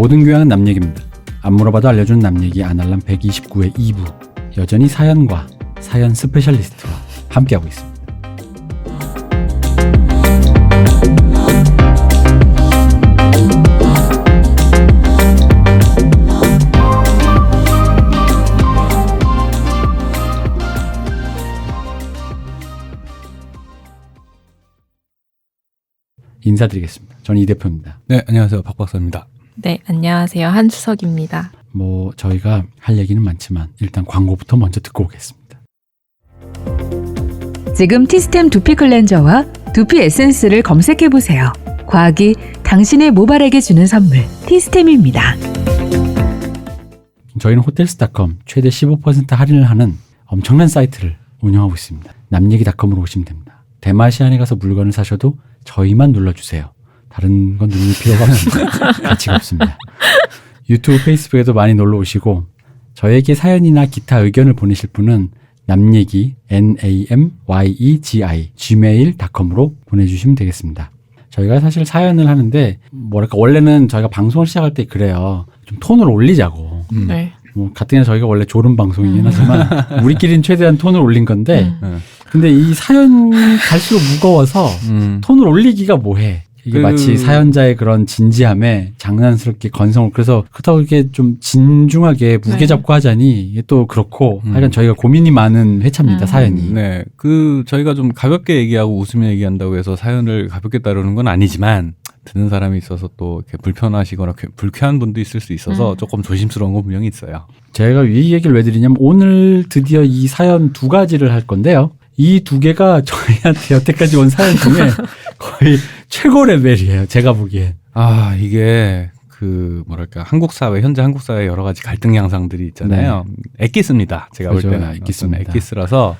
모든 교양은 남 얘기입니다. 안 물어봐도 알려주는 남 얘기 아날람 129회 2부. 여전히 사연과 사연 스페셜리스트와 함께하고 있습니다. 인사드리겠습니다. 저는 이 대표입니다. 네, 안녕하세요. 박 박사입니다. 네, 안녕하세요. 한수석입니다. 저희가 할 얘기는 많지만 일단 광고부터 먼저 듣고 오겠습니다. 지금 티스템 두피 클렌저와 두피 에센스를 검색해보세요. 과학이 당신의 모발에게 주는 선물, 티스템입니다. 저희는 호텔스닷컴 최대 15% 할인을 하는 엄청난 사이트를 운영하고 있습니다. 남얘기닷컴으로 오시면 됩니다. 대마시안에 가서 물건을 사셔도 저희만 눌러주세요. 다른 건 누를 필요가 없습니다. 가치가 없습니다. 유튜브, 페이스북에도 많이 놀러 오시고 저에게 사연이나 기타 의견을 보내실 분은 남얘기 namyegi gmail.com으로 보내주시면 되겠습니다. 저희가 사실 사연을 하는데 원래는 저희가 방송을 시작할 때 그래요. 좀 톤을 올리자고. 네. 가뜩이나 저희가 원래 졸음 방송이긴 하지만 우리끼리는 최대한 톤을 올린 건데 근데 이 사연 갈수록 무거워서 톤을 올리기가 뭐해. 이게 마치 사연자의 그런 진지함에 장난스럽게 건성을 그래서 그렇다고 이렇게 좀 진중하게 무게 잡고 하자니 이게 또 그렇고 하여간 저희가 고민이 많은 회차입니다. 사연이. 네, 저희가 좀 가볍게 얘기하고 웃으며 얘기한다고 해서 사연을 가볍게 다루는 건 아니지만 듣는 사람이 있어서 또 이렇게 불편하시거나 불쾌한 분도 있을 수 있어서 조금 조심스러운 건 분명히 있어요. 제가 이 얘기를 왜 드리냐면 오늘 드디어 이 사연 두 가지를 할 건데요. 이 두 개가 저희한테 여태까지 온 사연 중에 거의 최고 레벨이에요. 제가 보기엔. 이게 한국 사회, 현재 한국 사회 여러 가지 갈등 양상들이 있잖아요. 네. 엑기스입니다. 제가 그렇죠. 볼 때는 엑기스라서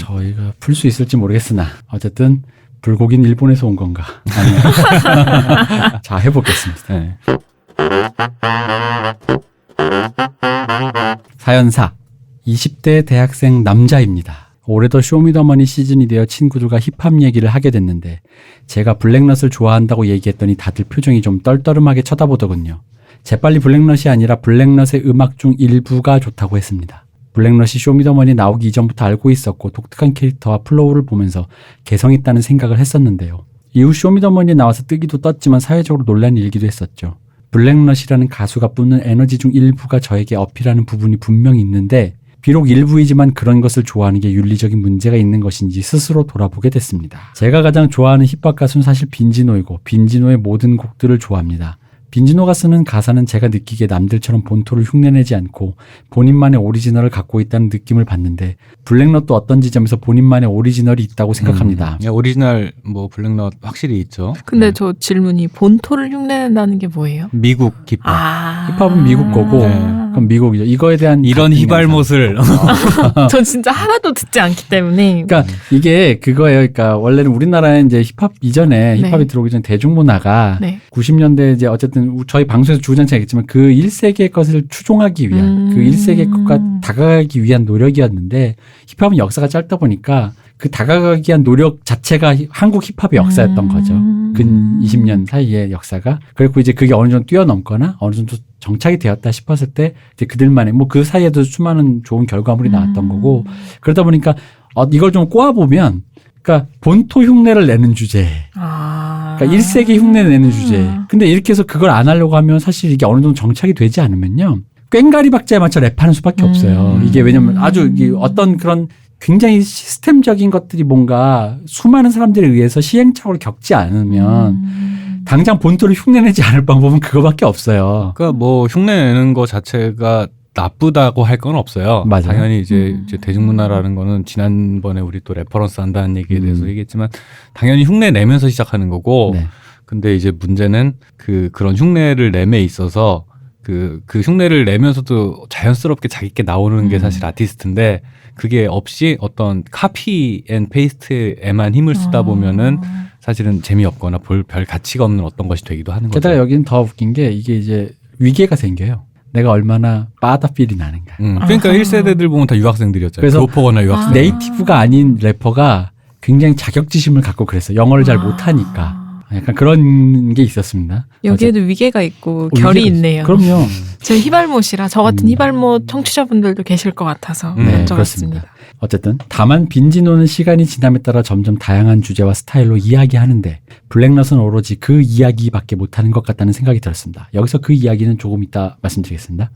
저희가 풀 수 있을지 모르겠으나 어쨌든 불고기는 일본에서 온 건가? 아니요. 자, 해보겠습니다. 네. 사연사 20대 대학생 남자입니다. 올해도 쇼미더머니 시즌이 되어 친구들과 힙합 얘기를 하게 됐는데 제가 블랙넛을 좋아한다고 얘기했더니 다들 표정이 좀 떨떠름하게 쳐다보더군요. 재빨리 블랙넛이 아니라 블랙넛의 음악 중 일부가 좋다고 했습니다. 블랙넛이 쇼미더머니 나오기 이전부터 알고 있었고 독특한 캐릭터와 플로우를 보면서 개성 있다는 생각을 했었는데요. 이후 쇼미더머니에 나와서 뜨기도 떴지만 사회적으로 논란이 일기도 했었죠. 블랙넛이라는 가수가 뿜는 에너지 중 일부가 저에게 어필하는 부분이 분명히 있는데 비록 일부이지만 그런 것을 좋아하는 게 윤리적인 문제가 있는 것인지 스스로 돌아보게 됐습니다. 제가 가장 좋아하는 힙합 가수는 사실 빈지노이고 빈지노의 모든 곡들을 좋아합니다. 빈지노가 쓰는 가사는 제가 느끼기에 남들처럼 본토를 흉내내지 않고 본인만의 오리지널을 갖고 있다는 느낌을 받는데 블랙넛도 어떤 지점에서 본인만의 오리지널이 있다고 생각합니다. 오리지널 블랙넛 확실히 있죠. 근데 저 질문이 본토를 흉내낸다는 게 뭐예요? 미국 힙합. 힙합은 미국 거고 그럼 미국이죠. 이거에 대한 이런 휘발못을 전 진짜 하나도 듣지 않기 때문에. 그러니까 이게 그거예요. 그러니까 원래는 우리나라에 이제 힙합 이전에 네. 힙합이 들어오기 전에 대중문화가 네. 90년대 이제 어쨌든 저희 방송에서 주구장창 했지만 그 1세기의 것을 추종하기 위한 그 1세기의 것과 다가가기 위한 노력이었는데 힙합은 역사가 짧다 보니까 그 다가가기 위한 노력 자체가 한국 힙합의 역사였던 거죠. 근 20년 사이의 역사가. 그리고 이제 그게 어느 정도 뛰어넘거나 어느 정도 정착이 되었다 싶었을 때 이제 그들만의 그 사이에도 수많은 좋은 결과물이 나왔던 거고 그러다 보니까 이걸 좀 꼬아보면 그러니까 본토 흉내를 내는 주제. 그러니까 1세기 흉내 내는 주제. 근데 이렇게 해서 그걸 안 하려고 하면 사실 이게 어느 정도 정착이 되지 않으면요. 꽹가리 박자에 맞춰 랩하는 수밖에 없어요. 이게 왜냐면 아주 이게 어떤 그런 굉장히 시스템적인 것들이 뭔가 수많은 사람들에 의해서 시행착오를 겪지 않으면 당장 본토를 흉내내지 않을 방법은 그거밖에 없어요. 그러니까 흉내내는 거 자체가 나쁘다고 할 건 없어요. 맞아요. 당연히 이제 대중문화라는 거는 지난번에 우리 또 레퍼런스 한다는 얘기에 대해서 얘기했지만 당연히 흉내 내면서 시작하는 거고 네. 근데 이제 문제는 그런 흉내를 내에 있어서 그 흉내를 내면서도 자연스럽게 자기께 나오는 게 사실 아티스트인데 그게 없이 어떤 카피 앤 페이스트에만 힘을 쓰다 보면은 사실은 재미없거나 별 가치가 없는 어떤 것이 되기도 하는 거죠. 게다가 여기는 더 웃긴 게 이게 이제 위계가 생겨요. 내가 얼마나 빠다필이 나는가. 그러니까 1세대들 보면 다 유학생들이었잖아요. 그래서 교포거나 유학생. 네이티브가 아닌 래퍼가 굉장히 자격지심을 갖고 그랬어요. 영어를 잘 못하니까. 약간 그런 게 있었습니다. 여기에도 위계가 있고 위계가 결이 있어요. 있네요. 그럼요. 제 희발못이라 저 같은 희발못 청취자분들도 계실 것 같아서 네, 여쭤봤습니다. 어쨌든 다만 빈지노는 시간이 지남에 따라 점점 다양한 주제와 스타일로 이야기하는데 블랙넛은 오로지 그 이야기밖에 못하는 것 같다는 생각이 들었습니다. 여기서 그 이야기는 조금 이따 말씀드리겠습니다.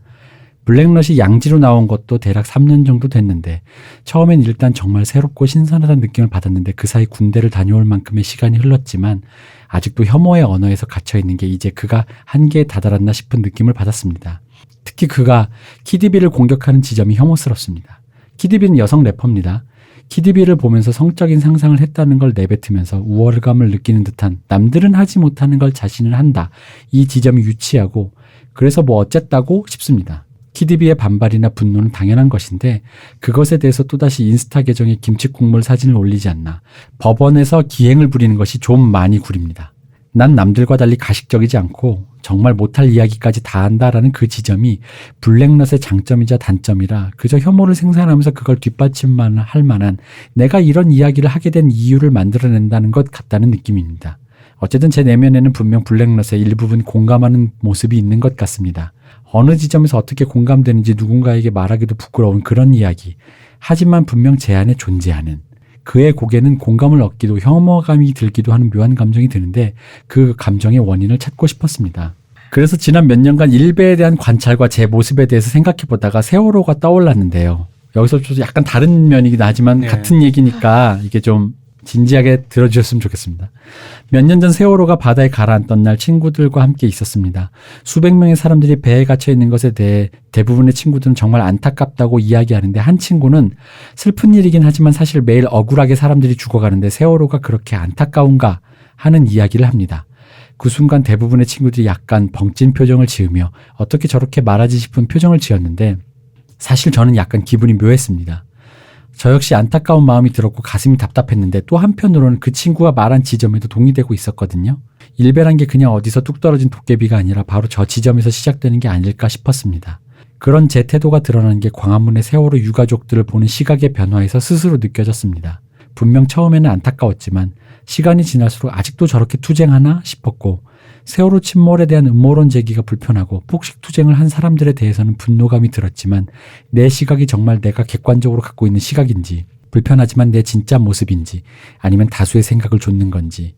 블랙넛이 양지로 나온 것도 대략 3년 정도 됐는데 처음엔 일단 정말 새롭고 신선하다는 느낌을 받았는데 그 사이 군대를 다녀올 만큼의 시간이 흘렀지만 아직도 혐오의 언어에서 갇혀있는 게 이제 그가 한계에 다다랐나 싶은 느낌을 받았습니다. 특히 그가 키디비를 공격하는 지점이 혐오스럽습니다. 키디비는 여성 래퍼입니다. 키디비를 보면서 성적인 상상을 했다는 걸 내뱉으면서 우월감을 느끼는 듯한 남들은 하지 못하는 걸 자신은 한다. 이 지점이 유치하고 그래서 뭐 어쨌다고 싶습니다. 키디비의 반발이나 분노는 당연한 것인데 그것에 대해서 또다시 인스타 계정에 김치 국물 사진을 올리지 않나. 법원에서 기행을 부리는 것이 좀 많이 구립니다. 난 남들과 달리 가식적이지 않고 정말 못할 이야기까지 다 한다라는 그 지점이 블랙넛의 장점이자 단점이라 그저 혐오를 생산하면서 그걸 뒷받침만 할 만한 내가 이런 이야기를 하게 된 이유를 만들어낸다는 것 같다는 느낌입니다. 어쨌든 제 내면에는 분명 블랙넛의 일부분 공감하는 모습이 있는 것 같습니다. 어느 지점에서 어떻게 공감되는지 누군가에게 말하기도 부끄러운 그런 이야기. 하지만 분명 제 안에 존재하는 그의 곡에는 공감을 얻기도 혐오감이 들기도 하는 묘한 감정이 드는데 그 감정의 원인을 찾고 싶었습니다. 그래서 지난 몇 년간 일베에 대한 관찰과 제 모습에 대해서 생각해보다가 세월호가 떠올랐는데요. 여기서 좀 약간 다른 면이긴 하지만 네. 같은 얘기니까 이게 좀 진지하게 들어주셨으면 좋겠습니다. 몇 년 전 세월호가 바다에 가라앉던 날 친구들과 함께 있었습니다. 수백 명의 사람들이 배에 갇혀 있는 것에 대해 대부분의 친구들은 정말 안타깝다고 이야기하는데 한 친구는 슬픈 일이긴 하지만 사실 매일 억울하게 사람들이 죽어가는데 세월호가 그렇게 안타까운가 하는 이야기를 합니다. 그 순간 대부분의 친구들이 약간 벙찐 표정을 지으며 어떻게 저렇게 말하지 싶은 표정을 지었는데 사실 저는 약간 기분이 묘했습니다. 저 역시 안타까운 마음이 들었고 가슴이 답답했는데 또 한편으로는 그 친구가 말한 지점에도 동의되고 있었거든요. 일베란 게 그냥 어디서 뚝 떨어진 도깨비가 아니라 바로 저 지점에서 시작되는 게 아닐까 싶었습니다. 그런 제 태도가 드러난 게 광화문의 세월호 유가족들을 보는 시각의 변화에서 스스로 느껴졌습니다. 분명 처음에는 안타까웠지만 시간이 지날수록 아직도 저렇게 투쟁하나 싶었고 세월호 침몰에 대한 음모론 제기가 불편하고 폭식 투쟁을 한 사람들에 대해서는 분노감이 들었지만 내 시각이 정말 내가 객관적으로 갖고 있는 시각인지 불편하지만 내 진짜 모습인지 아니면 다수의 생각을 좇는 건지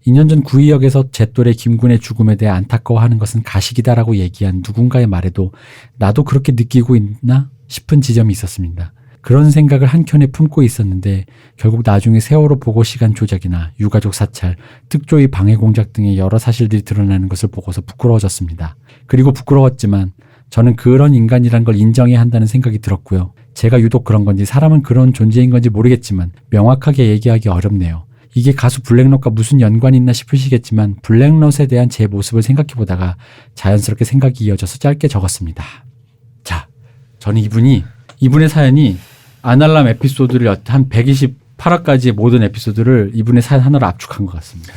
2년 전 구의역에서 제 또래 김군의 죽음에 대해 안타까워하는 것은 가식이다라고 얘기한 누군가의 말에도 나도 그렇게 느끼고 있나 싶은 지점이 있었습니다. 그런 생각을 한켠에 품고 있었는데 결국 나중에 세월호 보고 시간 조작이나 유가족 사찰, 특조위 방해 공작 등의 여러 사실들이 드러나는 것을 보고서 부끄러워졌습니다. 그리고 부끄러웠지만 저는 그런 인간이란 걸 인정해야 한다는 생각이 들었고요. 제가 유독 그런 건지 사람은 그런 존재인 건지 모르겠지만 명확하게 얘기하기 어렵네요. 이게 가수 블랙넛과 무슨 연관이 있나 싶으시겠지만 블랙넛에 대한 제 모습을 생각해보다가 자연스럽게 생각이 이어져서 짧게 적었습니다. 자, 저는 이분의 사연이 아날람 에피소드를 한 128화까지의 모든 에피소드를 이분의 사연 하나로 압축한 것 같습니다.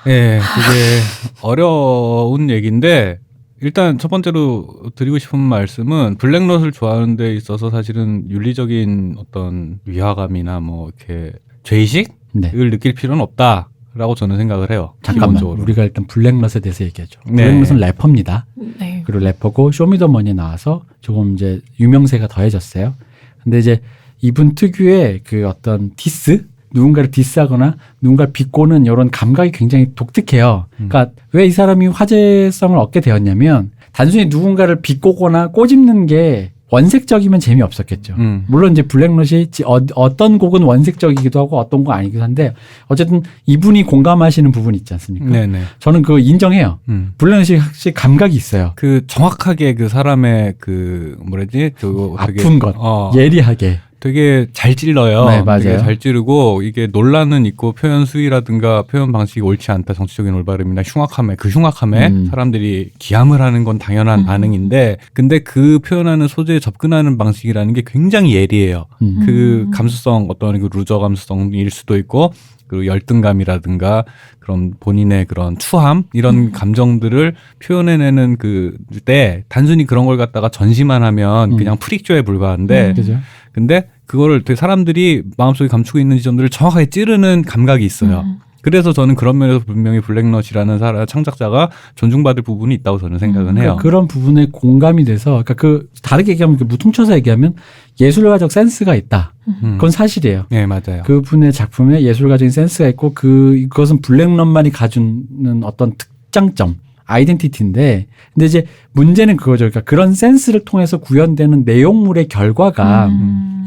네, 되게 어려운 얘기인데 일단 첫 번째로 드리고 싶은 말씀은 블랙넛을 좋아하는 데 있어서 사실은 윤리적인 어떤 위화감이나 뭐 이렇게 죄의식을 네. 느낄 필요는 없다라고 저는 생각을 해요. 잠깐만, 기본적으로. 우리가 일단 블랙넛에 대해서 얘기하죠. 네. 블랙넛은 래퍼입니다. 네. 그리고 래퍼고 쇼미더머니에 나와서 조금 이제 유명세가 더해졌어요. 근데 이제 이분 특유의 그 어떤 디스? 누군가를 디스하거나 누군가를 비꼬는 이런 감각이 굉장히 독특해요. 그러니까 왜 이 사람이 화제성을 얻게 되었냐면 단순히 누군가를 비꼬거나 꼬집는 게 원색적이면 재미없었겠죠. 물론 이제 블랙넛이 어떤 곡은 원색적이기도 하고 어떤 건 아니기도 한데 어쨌든 이분이 공감하시는 부분이 있지 않습니까? 네네. 저는 그거 인정해요. 블랙넛이 확실히 감각이 있어요. 그 정확하게 그 사람의 그 뭐라지 그 되게 아픈 것, 예리하게. 되게 잘 찔러요. 네, 맞아요. 되게 잘 찌르고 이게 논란은 있고 표현 수위라든가 표현 방식이 옳지 않다, 정치적인 올바름이나 흉악함에 사람들이 기함을 하는 건 당연한 반응인데 근데 그 표현하는 소재에 접근하는 방식이라는 게 굉장히 예리해요. 그 감수성 어떤 그 루저 감수성일 수도 있고 그리고 열등감이라든가 그런 본인의 그런 추함 이런 감정들을 표현해내는 그때 단순히 그런 걸 갖다가 전시만 하면 그냥 프릭쇼에 불과한데 그죠? 근데 그거를 되게 사람들이 마음속에 감추고 있는 지점들을 정확하게 찌르는 감각이 있어요. 그래서 저는 그런 면에서 분명히 블랙넛이라는 창작자가 존중받을 부분이 있다고 저는 생각은 해요. 그러니까 그런 부분에 공감이 돼서, 그러니까 그 다르게 얘기하면 무퉁쳐서 얘기하면 예술가적 센스가 있다. 그건 사실이에요. 네, 맞아요. 그분의 작품에 예술가적인 센스가 있고 그것은 블랙넛만이 가지는 어떤 특장점, 아이덴티티인데, 근데 이제 문제는 그거죠. 그러니까 그런 센스를 통해서 구현되는 내용물의 결과가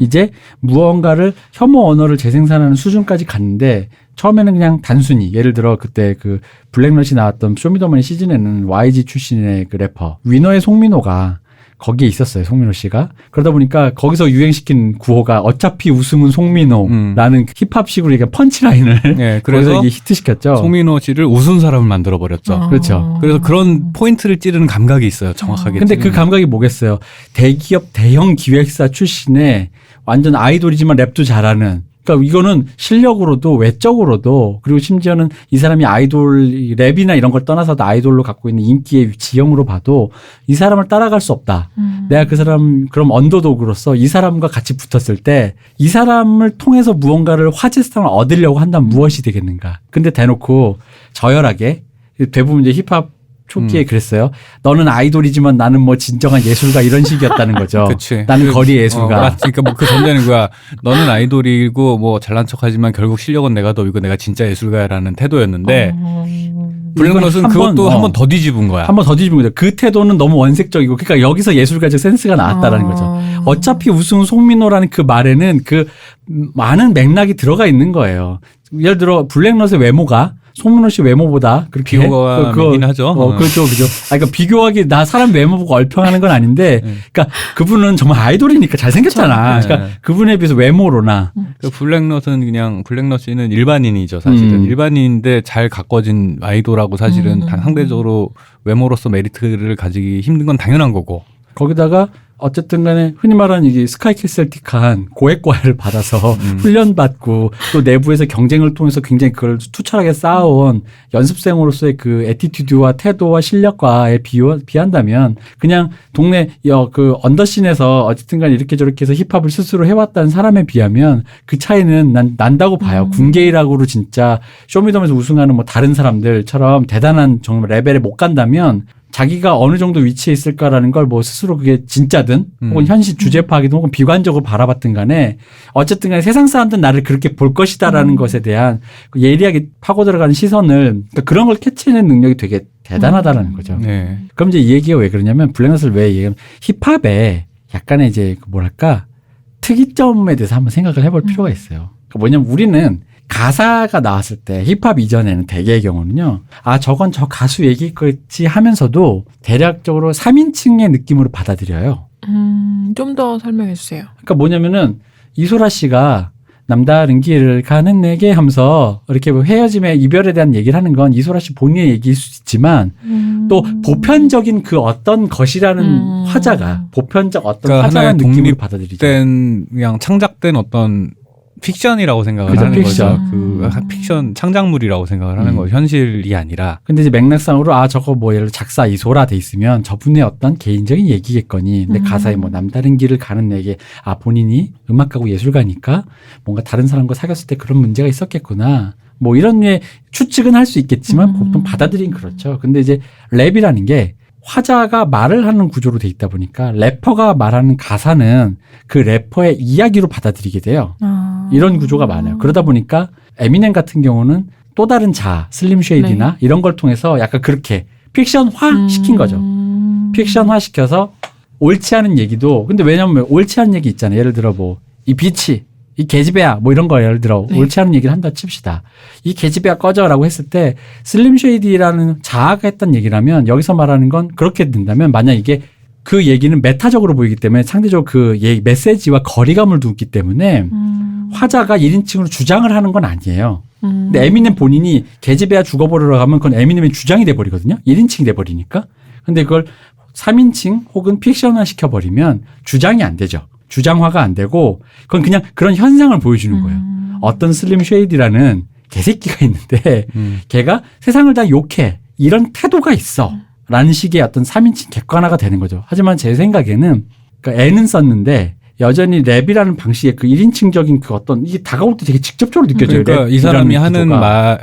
이제 무언가를 혐오 언어를 재생산하는 수준까지 갔는데, 처음에는 그냥 단순히 예를 들어 그때 그 블랙넛이 나왔던 쇼미더머니 시즌에는 YG 출신의 그 래퍼 위너의 송민호가 거기에 있었어요. 송민호 씨가. 그러다 보니까 거기서 유행시킨 구호가 어차피 우승은 송민호라는 힙합식으로 얘기한 펀치라인을 네, 그래서 그래서 이게 히트시켰죠. 송민호 씨를 우스운 사람을 만들어 버렸죠. 그렇죠. 그래서 그런 포인트를 찌르는 감각이 있어요. 정확하게. 근데 그 감각이 뭐겠어요. 대기업 대형 기획사 출신의 완전 아이돌이지만 랩도 잘하는, 그러니까 이거는 실력으로도 외적으로도, 그리고 심지어는 이 사람이 아이돌 랩이나 이런 걸 떠나서도 아이돌로 갖고 있는 인기의 지형으로 봐도 이 사람을 따라갈 수 없다. 내가 그 사람 그럼 언더독으로서 이 사람과 같이 붙었을 때 이 사람을 통해서 무언가를 화제성을 얻으려고 한다면 무엇이 되겠는가. 근데 대놓고 저열하게 대부분 이제 힙합 초기에 그랬어요. 너는 아이돌이지만 나는 뭐 진정한 예술가 이런 식이었다는 거죠. 그치. 나는 거리 예술가. 맞지. 그러니까 뭐 그 전제는 거야. 너는 아이돌이고 뭐 잘난 척하지만 결국 실력은 내가 더 이고 내가 진짜 예술가야라는 태도였는데 블랙넛은 이건 그것도 한 번 더 뒤집은 거야. 한 번 더 뒤집은 거죠. 그 태도는 너무 원색적이고, 그러니까 여기서 예술가적 센스가 나왔다라는 거죠. 어차피 우승은 송민호라는 그 말에는 그 많은 맥락이 들어가 있는 거예요. 예를 들어 블랙넛의 외모가 송민호 씨 외모보다 그렇게 비교감이긴 하죠. 그렇죠, 그죠. 그러니까 비교하기 나 사람 외모 보고 얼평하는 건 아닌데, 그러니까 그분은 정말 아이돌이니까 잘생겼잖아. 그쵸. 그러니까 그분에 비해서 외모로나. 그 블랙넛은 블랙넛은 일반인이죠, 사실은. 일반인인데 잘 가꿔진 아이돌하고 사실은 상대적으로 외모로서 메리트를 가지기 힘든 건 당연한 거고. 거기다가 어쨌든 간에 흔히 말하는 이게 스카이캐슬틱한 고액과외를 받아서 훈련받고 또 내부에서 경쟁을 통해서 굉장히 그걸 투철하게 쌓아온 연습생으로서의 그 애티튜드와 태도와 실력과에 비한다면 그냥 동네 그 언더씬에서 어쨌든 간에 이렇게 저렇게 해서 힙합을 스스로 해왔다는 사람에 비하면 그 차이는 난다고 봐요. 군계일학으로 진짜 쇼미더머니에서 우승하는 뭐 다른 사람들처럼 대단한 정말 레벨에 못 간다면 자기가 어느 정도 위치에 있을까라는 걸 뭐 스스로 그게 진짜든 혹은 현실 주제 파악이든 혹은 비관적으로 바라봤든 간에 어쨌든 간에 세상 사람들은 나를 그렇게 볼 것이다라는 것에 대한 예리하게 파고 들어가는 시선을, 그러니까 그런 걸 캐치해낸 능력이 되게 대단하다라는 거죠. 네. 그럼 이제 이 얘기가 왜 그러냐면 블랙넛을 왜 얘기하면 힙합에 약간의 이제 뭐랄까 특이점에 대해서 한번 생각을 해볼 필요가 있어요. 그러니까 뭐냐면 우리는 가사가 나왔을 때 힙합 이전에는 대개의 경우는요. 아 저건 저 가수 얘기겠지 하면서도 대략적으로 3인칭의 느낌으로 받아들여요. 좀 더 설명해 주세요. 그러니까 뭐냐면은 이소라 씨가 남다른 길을 가는 내게 하면서 이렇게 뭐 헤어짐의 이별에 대한 얘기를 하는 건 이소라 씨 본인의 얘기일 수 있지만 또 보편적인 그 어떤 것이라는 화자가 보편적 어떤 그러니까 화자라는 하나의 느낌으로 받아들이죠. 그냥 창작된 어떤 픽션이라고 생각을 그죠, 하는 픽션. 거죠. 그 픽션 창작물이라고 생각을 하는 거죠. 현실이 아니라. 근데 이제 맥락상으로 아 저거 뭐 예를 들어 작사 이소라 돼 있으면 저분의 어떤 개인적인 얘기겠거니. 근데 가사에 뭐 남다른 길을 가는 내게 아 본인이 음악가고 예술가니까 뭔가 다른 사람과 사귀었을 때 그런 문제가 있었겠구나. 뭐 이런 류의 추측은 할 수 있겠지만 보통 받아들이긴 그렇죠. 근데 이제 랩이라는 게 화자가 말을 하는 구조로 돼 있다 보니까 래퍼가 말하는 가사는 그 래퍼의 이야기로 받아들이게 돼요. 이런 구조가 많아요. 그러다 보니까 에미넴 같은 경우는 또 다른 슬림 쉐이디나 네. 이런 걸 통해서 약간 그렇게 픽션화 시킨 거죠. 픽션화 시켜서 옳지 않은 얘기도, 근데 왜냐면 옳지 않은 얘기 있잖아요. 예를 들어 뭐 이 비치 이 계집애야 뭐 이런 거 예를 들어 네. 옳지 않은 얘기를 한다 칩시다. 이 계집애야 꺼져라고 했을 때 슬림 쉐이디라는 자아가 했던 얘기라면 여기서 말하는 건 그렇게 된다면 만약 이게 그 얘기는 메타적으로 보이기 때문에 상대적으로 그 메시지와 거리감을 두기 때문에 화자가 1인칭으로 주장을 하는 건 아니에요. 근데 에미넴 본인이 계집애야 죽어버리러 가면 그건 에미넴의 주장이 돼버리거든요. 1인칭이 돼버리니까. 근데 그걸 3인칭 혹은 픽션화 시켜버리면 주장이 안 되죠. 주장화가 안 되고 그건 그냥 그런 현상을 보여주는 거예요. 어떤 슬림 쉐이디라는 개새끼가 있는데 걔가 세상을 다 욕해. 이런 태도가 있어. 라는 식의 어떤 3인칭 객관화가 되는 거죠. 하지만 제 생각에는 그러니까 애는 썼는데 여전히 랩이라는 방식의 그 1인칭적인 그 어떤 이게 다가올 때 되게 직접적으로 느껴져요. 그러니까 이 사람이 하는 구도가.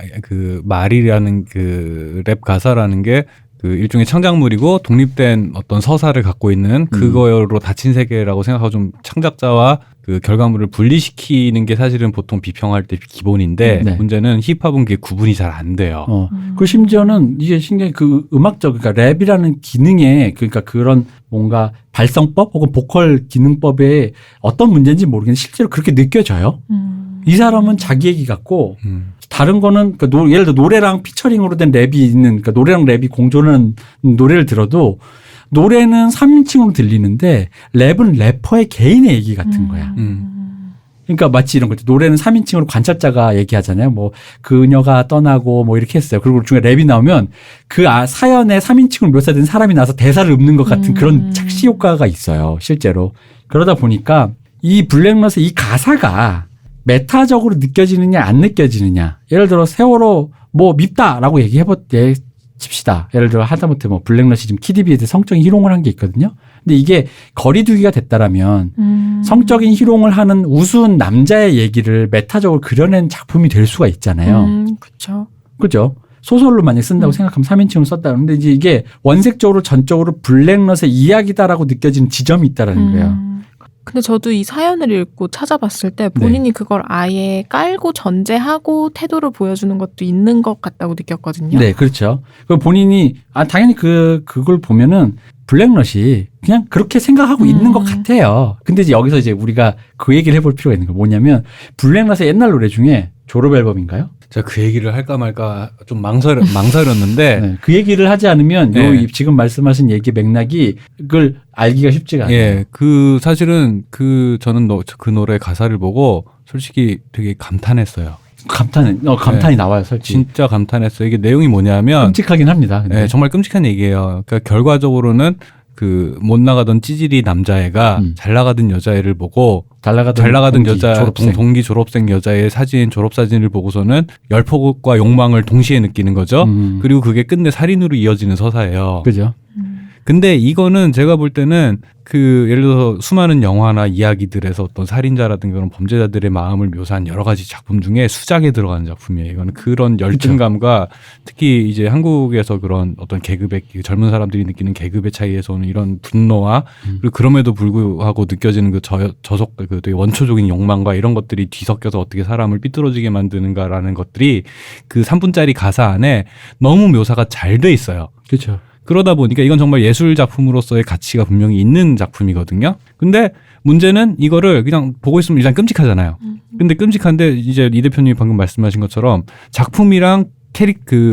말이라는 그 랩 가사라는 게 그 일종의 창작물이고 독립된 어떤 서사를 갖고 있는 그거로 닫힌 세계라고 생각하고 좀 창작자와 그 결과물을 분리시키는 게 사실은 보통 비평할 때 기본인데 네. 문제는 힙합은 그게 구분이 잘 안 돼요. 그 심지어는 이게 신기한 그 음악적 그러니까 랩이라는 기능에 그러니까 그런 뭔가 발성법 혹은 보컬 기능법에 어떤 문제인지 모르겠는데 실제로 그렇게 느껴져요. 이 사람은 자기 얘기 같고 다른 거는 그러니까 예를 들어 노래랑 피처링으로 된 랩이 있는 그러니까 노래랑 랩이 공존하는 노래를 들어도 노래는 3인칭으로 들리는데 랩은 래퍼의 개인의 얘기 같은 거야. 그러니까 마치 이런 거죠. 노래는 3인칭으로 관찰자가 얘기하잖아요. 뭐 그녀가 떠나고 뭐 이렇게 했어요. 그리고 중에 랩이 나오면 그 사연에 3인칭으로 묘사된 사람이 나와서 대사를 읊는 것 같은 그런 착시 효과가 있어요. 실제로. 그러다 보니까 이 블랙넛의 이 가사가 메타적으로 느껴지느냐 안 느껴지느냐. 예를 들어 세월호 뭐 밉다라고 칩시다. 예를 들어 하다못해 뭐 블랙넛이 지금 키디비에 대해 성적인 희롱을 한 게 있거든요. 근데 이게 거리두기가 됐다라면 성적인 희롱을 하는 우스운 남자의 얘기를 메타적으로 그려낸 작품이 될 수가 있잖아요. 그렇죠. 그죠? 소설로 만약 쓴다고 생각하면 3인칭으로 썼다. 근데 이제 이게 원색적으로 전적으로 블랙넛의 이야기다라고 느껴지는 지점이 있다라는 거예요. 근데 저도 이 사연을 읽고 찾아봤을 때 본인이 그걸 아예 깔고 전제하고 태도를 보여주는 것도 있는 것 같다고 느꼈거든요. 네, 그렇죠. 그 본인이 당연히 그걸 보면은 블랙넛이 그냥 그렇게 생각하고 있는 것 같아요. 근데 이제 여기서 이제 우리가 그 얘기를 해볼 필요가 있는 거 뭐냐면 블랙넛의 옛날 노래 중에 졸업 앨범인가요? 제가 그 얘기를 할까 말까 좀 망설였는데 네, 그 얘기를 하지 않으면 네. 지금 말씀하신 얘기 맥락이 그걸 알기가 쉽지가 않아요. 예, 사실은 저는 그 노래 가사를 보고 솔직히 되게 감탄했어요. 감탄이 나와요, 솔직히. 진짜 감탄했어요. 이게 내용이 뭐냐면 끔찍하긴 합니다. 근데. 예, 정말 끔찍한 얘기예요. 그러니까 결과적으로는 그 못 나가던 찌질이 남자애가 잘 나가던 여자애를 보고 잘 나가던 동기 졸업생 여자의 졸업 사진을 보고서는 열폭과 욕망을 동시에 느끼는 거죠. 그리고 그게 끝내 살인으로 이어지는 서사예요. 그죠. 근데 이거는 제가 볼 때는 예를 들어서 수많은 영화나 이야기들에서 어떤 살인자라든가 그런 범죄자들의 마음을 묘사한 여러 가지 작품 중에 수작에 들어가는 작품이에요. 이거는 그런 열등감과 특히 이제 한국에서 그런 어떤 계급의 젊은 사람들이 느끼는 계급의 차이에서 오는 이런 분노와 그리고 그럼에도 불구하고 느껴지는 그 되게 원초적인 욕망과 이런 것들이 뒤섞여서 어떻게 사람을 삐뚤어지게 만드는가라는 것들이 그 3분짜리 가사 안에 너무 묘사가 잘 돼 있어요. 그렇죠. 그러다 보니까 이건 정말 예술 작품으로서의 가치가 분명히 있는 작품이거든요. 근데 문제는 이거를 그냥 보고 있으면 일단 끔찍하잖아요. 근데 끔찍한데 이제 이 대표님이 방금 말씀하신 것처럼 작품이랑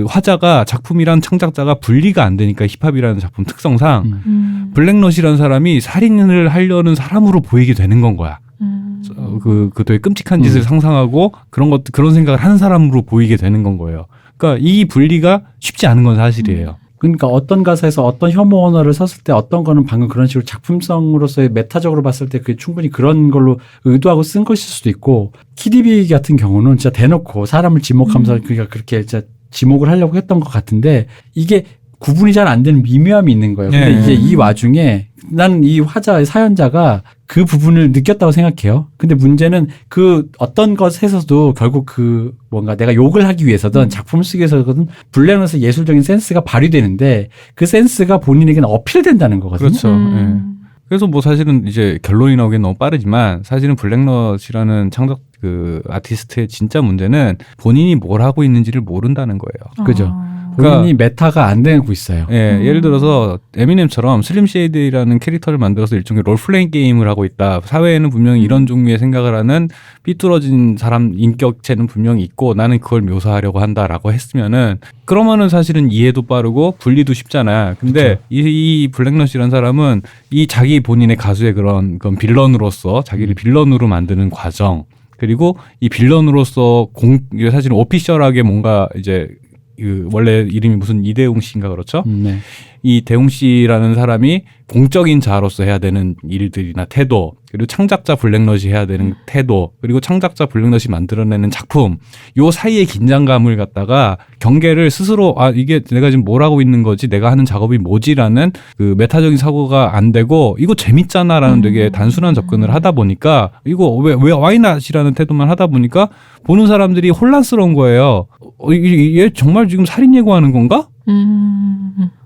화자가 작품이랑 창작자가 분리가 안 되니까 힙합이라는 작품 특성상 블랙넛이라는 사람이 살인을 하려는 사람으로 보이게 되는 건 거야. 그 되게 끔찍한 짓을 상상하고 그런 생각을 하는 사람으로 보이게 되는 건 거예요. 그러니까 이 분리가 쉽지 않은 건 사실이에요. 그러니까 어떤 가사에서 어떤 혐오 언어를 썼을 때 어떤 거는 방금 그런 식으로 작품성으로서의 메타적으로 봤을 때 그게 충분히 그런 걸로 의도하고 쓴 것일 수도 있고 키디비 같은 경우는 진짜 대놓고 사람을 지목하면서 그러니까 그렇게 진짜 지목을 하려고 했던 것 같은데 이게 구분이 잘 안 되는 미묘함이 있는 거예요. 근데 네. 이제 이 와중에 나는 이 화자의 사연자가 그 부분을 느꼈다고 생각해요. 근데 문제는 그 어떤 것에서도 결국 그 뭔가 내가 욕을 하기 위해서든 작품을 쓰기 위해서든 블랙넛의 예술적인 센스가 발휘되는데 그 센스가 본인에게는 어필된다는 거거든요. 그렇죠. 예. 그래서 뭐 사실은 이제 결론이 나오기엔 너무 빠르지만 사실은 블랙넛이라는 창작 아티스트의 진짜 문제는 본인이 뭘 하고 있는지를 모른다는 거예요. 그죠. 그러니까 본인이 메타가 안 되고 있어요. 예, 예를 들어서 에미넴처럼 슬림 쉐이드라는 캐릭터를 만들어서 일종의 롤플레잉 게임을 하고 있다. 사회에는 분명히 이런 종류의 생각을 하는 삐뚤어진 사람 인격체는 분명히 있고 나는 그걸 묘사하려고 한다라고 했으면은 그러면은 사실은 이해도 빠르고 분리도 쉽잖아. 근데 이 블랙넛이라는 사람은 이 자기 본인의 가수의 그런 빌런으로서 자기를 빌런으로 만드는 과정 그리고 이 빌런으로서 사실은 오피셜하게 뭔가 이제 원래 이름이 무슨 이대웅 씨인가 그렇죠? 네. 이 대웅 씨라는 사람이 공적인 자로서 해야 되는 일들이나 태도, 그리고 창작자 블랙넛이 해야 되는 태도, 그리고 창작자 블랙넛이 만들어내는 작품, 요 사이의 긴장감을 갖다가 경계를 스스로 이게 내가 지금 뭘 하고 있는 거지, 내가 하는 작업이 뭐지라는 그 메타적인 사고가 안 되고 이거 재밌잖아라는 되게 단순한 접근을 하다 보니까 이거 왜 와이낫이라는 태도만 하다 보니까 보는 사람들이 혼란스러운 거예요. 얘 정말 지금 살인 예고하는 건가?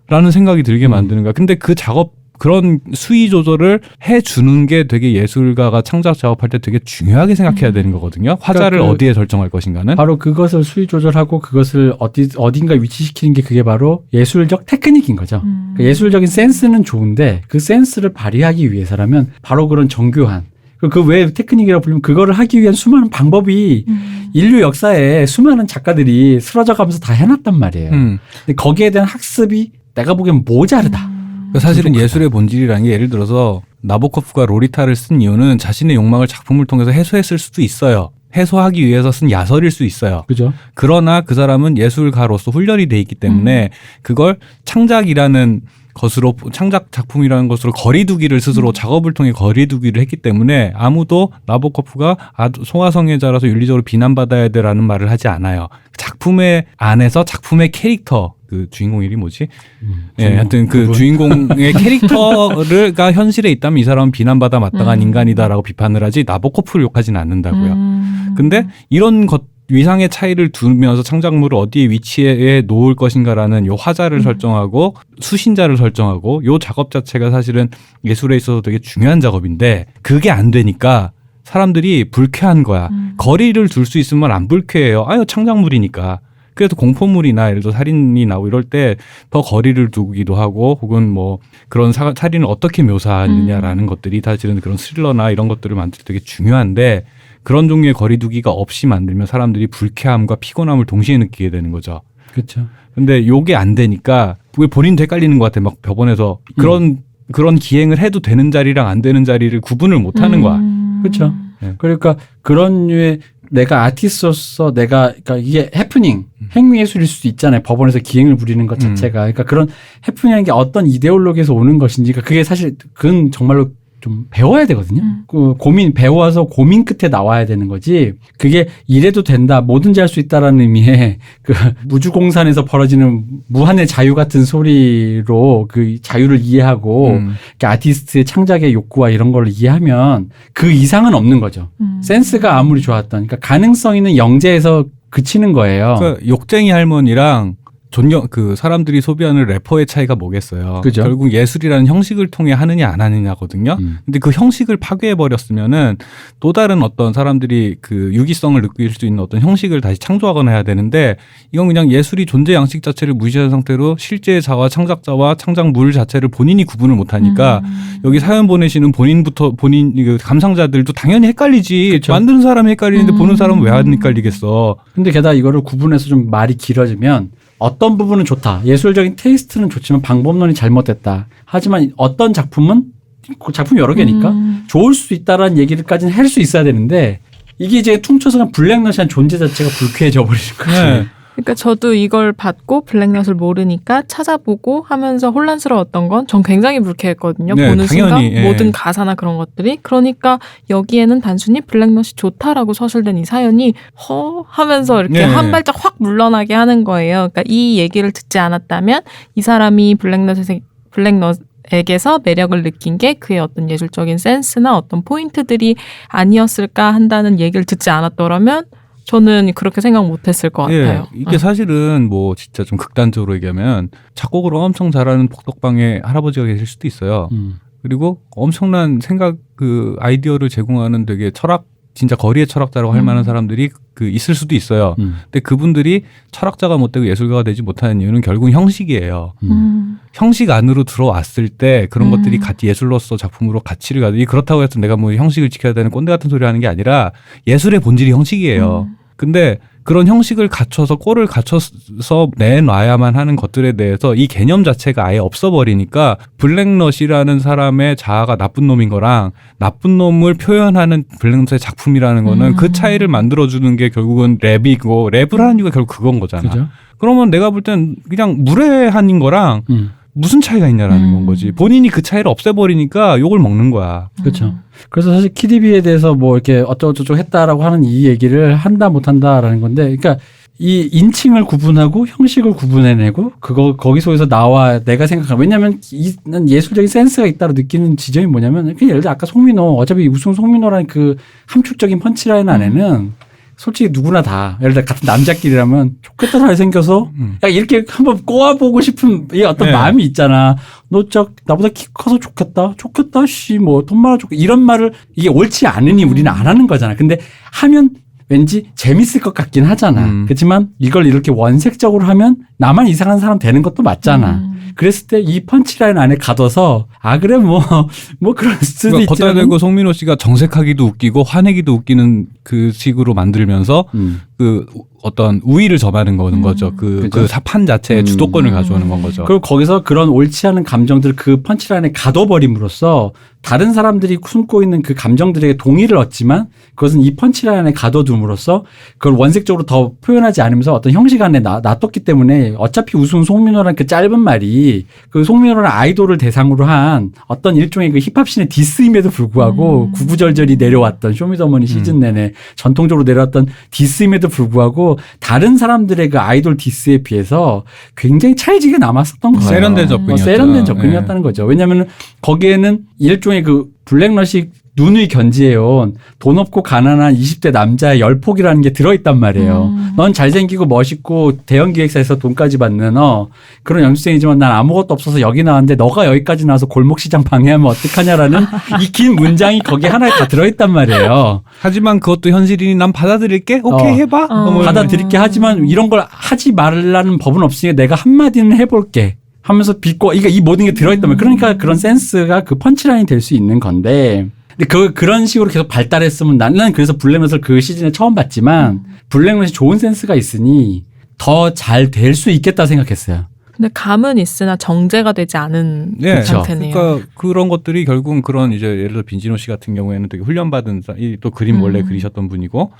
라는 생각이 들게 만드는 거야. 근데 그 그런 수위 조절을 해주는 게 되게 예술가가 창작 작업할 때 되게 중요하게 생각해야 되는 거거든요. 화자를 그러니까 어디에 설정할 것인가는. 바로 그것을 수위 조절하고 그것을 어딘가 위치시키는 게 그게 바로 예술적 테크닉인 거죠. 그러니까 예술적인 센스는 좋은데 그 센스를 발휘하기 위해서라면 바로 그런 정교한 그 왜 테크닉이라고 불리면 그거를 하기 위한 수많은 방법이 인류 역사에 수많은 작가들이 쓰러져 가면서 다 해놨단 말이에요. 근데 거기에 대한 학습이 내가 보기엔 모자르다. 사실은 부족하다. 예술의 본질이라는 게 예를 들어서 나보코프가 로리타를 쓴 이유는 자신의 욕망을 작품을 통해서 해소했을 수도 있어요. 해소하기 위해서 쓴 야설일 수 있어요. 그죠? 그러나 그 사람은 예술가로서 훈련이 돼 있기 때문에 그걸 창작이라는 것으로 창작 작품이라는 것으로 거리두기를 스스로 작업을 통해 거리두기를 했기 때문에 아무도 나보코프가 소아성애자라서 윤리적으로 비난받아야 돼라는 말을 하지 않아요. 작품의 안에서 작품의 캐릭터 그 주인공 이름이 뭐지? 예, 하여튼 그 주인공의 캐릭터가 현실에 있다면 이 사람은 비난받아 마땅한 인간이다라고 비판을 하지 나보코프를 욕하지는 않는다고요. 근데 이런 위상의 차이를 두면서 창작물을 어디에 위치해 놓을 것인가라는 요 화자를 설정하고 수신자를 설정하고 요 작업 자체가 사실은 예술에 있어서 되게 중요한 작업인데 그게 안 되니까 사람들이 불쾌한 거야. 거리를 둘 수 있으면 안 불쾌해요. 창작물이니까. 그래서 공포물이나 예를 들어 살인이 나오고 이럴 때 더 거리를 두기도 하고 혹은 뭐 그런 살인을 어떻게 묘사하느냐라는 것들이 사실은 그런 스릴러나 이런 것들을 만들 때 되게 중요한데 그런 종류의 거리두기가 없이 만들면 사람들이 불쾌함과 피곤함을 동시에 느끼게 되는 거죠. 그렇죠. 근데 요게 안 되니까 왜 본인도 헷갈리는 것 같아. 막 법원에서 그런 기행을 해도 되는 자리랑 안 되는 자리를 구분을 못 하는 거야. 그렇죠. 네. 그러니까 그런 류의 내가 아티스트로서 그러니까 이게 해프닝, 행위예술일 수도 있잖아요. 법원에서 기행을 부리는 것 자체가. 그러니까 그런 해프닝이라는 게 어떤 이데올로기에서 오는 것인지, 그러니까 그게 사실 그건 정말로 좀 배워야 되거든요. 그 배워서 고민 끝에 나와야 되는 거지. 그게 이래도 된다, 뭐든지 할 수 있다라는 의미의 그 무주공산에서 벌어지는 무한의 자유 같은 소리로 그 자유를 이해하고 아티스트의 창작의 욕구와 이런 걸 이해하면 그 이상은 없는 거죠. 센스가 아무리 좋았던, 그러니까 가능성 있는 영재에서 그치는 거예요. 그러니까 욕쟁이 할머니랑 그 사람들이 소비하는 래퍼의 차이가 뭐겠어요. 그죠? 결국 예술이라는 형식을 통해 하느냐 안 하느냐거든요. 근데 그 형식을 파괴해 버렸으면은 또 다른 어떤 사람들이 그 유기성을 느낄 수 있는 어떤 형식을 다시 창조하거나 해야 되는데 이건 그냥 예술이 존재 양식 자체를 무시한 상태로 실제자와 창작자와 창작물 자체를 본인이 구분을 못 하니까 여기 사연 보내시는 본인 감상자들도 당연히 헷갈리지. 그쵸. 만드는 사람이 헷갈리는데 보는 사람은 왜 안 헷갈리겠어. 근데 게다가 이거를 구분해서 좀 말이 길어지면 어떤 부분은 좋다. 예술적인 테이스트는 좋지만 방법론이 잘못됐다. 하지만 어떤 작품은 작품 여러 개니까 좋을 수 있다라는 얘기를까지는 할 수 있어야 되는데 이게 이제 퉁쳐서 그냥 블랙넛이란 존재 자체가 불쾌해져 버리는 거지. 네. 그러니까 저도 이걸 받고 블랙넛을 모르니까 찾아보고 하면서 혼란스러웠던 건 전 굉장히 불쾌했거든요. 네, 보는 당연히, 순간 예. 모든 가사나 그런 것들이. 그러니까 여기에는 단순히 블랙넛이 좋다라고 서술된 이 사연이 하면서 이렇게 네. 한 발짝 확 물러나게 하는 거예요. 그러니까 이 얘기를 듣지 않았다면 이 사람이 블랙넛에게서 매력을 느낀 게 그의 어떤 예술적인 센스나 어떤 포인트들이 아니었을까 한다는 얘기를 듣지 않았더라면 저는 그렇게 생각 못했을 것 같아요. 이게 사실은 뭐 진짜 좀 극단적으로 얘기하면 작곡을 엄청 잘하는 복덕방에 할아버지가 계실 수도 있어요. 그리고 엄청난 그 아이디어를 제공하는 되게 진짜 거리의 철학자라고 할 만한 사람들이 있을 수도 있어요. 근데 그분들이 철학자가 못 되고 예술가가 되지 못하는 이유는 결국 형식이에요. 형식 안으로 들어왔을 때 그런 것들이 예술로서 작품으로 가치를 가지고 그렇다고 해서 내가 뭐 형식을 지켜야 되는 꼰대 같은 소리 하는 게 아니라 예술의 본질이 형식이에요. 근데 그런 형식을 갖춰서 꼴을 갖춰서 내놔야만 하는 것들에 대해서 이 개념 자체가 아예 없어버리니까 블랙넛이라는 사람의 자아가 나쁜 놈인 거랑 나쁜 놈을 표현하는 블랙넛의 작품이라는 거는 그 차이를 만들어주는 게 결국은 랩이고 랩을 하는 이유가 결국 그건 거잖아. 그죠? 그러면 내가 볼 땐 그냥 무례한인 거랑 무슨 차이가 있냐라는 건 거지. 본인이 그 차이를 없애버리니까 욕을 먹는 거야. 그렇죠. 그래서 사실 키디비에 대해서 뭐 이렇게 어쩌고저쩌고 했다라고 하는 이 얘기를 한다 못한다라는 건데, 그러니까 이 인칭을 구분하고 형식을 구분해내고 거기 속에서 나와 내가 생각하는, 왜냐하면 난 예술적인 센스가 있다고 느끼는 지점이 뭐냐면, 그냥 예를 들어 아까 송민호, 어차피 우승 송민호라는 그 함축적인 펀치라인 안에는 솔직히 누구나 다, 예를 들어 같은 남자끼리라면 좋겠다 잘생겨서 야, 이렇게 한번 꼬아보고 싶은 이 어떤 네. 마음이 있잖아. 너 나보다 키 커서 좋겠다 씨, 뭐 돈 많아 좋겠다, 이런 말을 이게 옳지 않으니 우리는 안 하는 거잖아. 근데 하면 왠지 재밌을 것 같긴 하잖아. 그렇지만 이걸 이렇게 원색적으로 하면 나만 이상한 사람 되는 것도 맞잖아. 그랬을 때 이 펀치라인 안에 가둬서 그래 뭐 그럴 수도 그러니까 걷다 있지만, 대고 송민호 씨가 정색하기도 웃기고 화내기도 웃기는 그 식으로 만들면서 그 어떤 우위를 점하는 거죠. 그 사판 자체의 주도권을 가져오는 건 거죠. 그리고 거기서 그런 옳지 않은 감정들을 그 펀치라인에 가둬버림으로써 다른 사람들이 숨고 있는 그 감정들에게 동의를 얻지만, 그것은 이 펀치라인에 가둬둠으로써 그걸 원색적으로 더 표현하지 않으면서 어떤 형식 안에 놔뒀기 때문에, 어차피 우승 송민호라는 그 짧은 말이 그 송민호라는 아이돌을 대상으로 한 어떤 일종의 그 힙합씬의 디스임에도 불구하고 구구절절이 내려왔던, 쇼미더머니 시즌 내내 전통적으로 내려왔던 디스임에도 불구하고 다른 사람들의 그 아이돌 디스에 비해서 굉장히 찰지게 남았었던 거예요. 세련된 접근이었죠. 세련된 접근이었다는 거죠. 왜냐하면 거기에는 일종의 그 블랙러시 누누이 견지해온 돈 없고 가난한 20대 남자의 열폭이라는 게 들어있단 말이에요. 넌 잘생기고 멋있고 대형 기획사에서 돈까지 받는 그런 연습생이지만 난 아무것도 없어서 여기 나왔는데 너가 여기까지 나와서 골목시장 방해하면 어떡하냐라는 이 긴 문장이 거기 하나에 다 들어있단 말이에요. 하지만 그것도 현실이니 난 받아들일게. 오케이 해봐. 받아들일게. 하지만 이런 걸 하지 말라는 법은 없으니까 내가 한마디는 해볼게 하면서 비꼬, 그러니까 이 모든 게 들어있다면, 그러니까 그런 센스가 그 펀치라인이 될 수 있는 건데, 근데 그런 식으로 계속 발달했으면, 나는 그래서 블랙넛을 그 시즌에 처음 봤지만 블랙넛이 좋은 센스가 있으니 더 잘 될 수 있겠다 생각했어요. 근데 감은 있으나 정제가 되지 않은 상태네요. 그러니까 그런 것들이 결국은 그런 이제 예를 들어 빈지노 씨 같은 경우에는 되게 훈련받은, 또 그림 원래 그리셨던 분이고,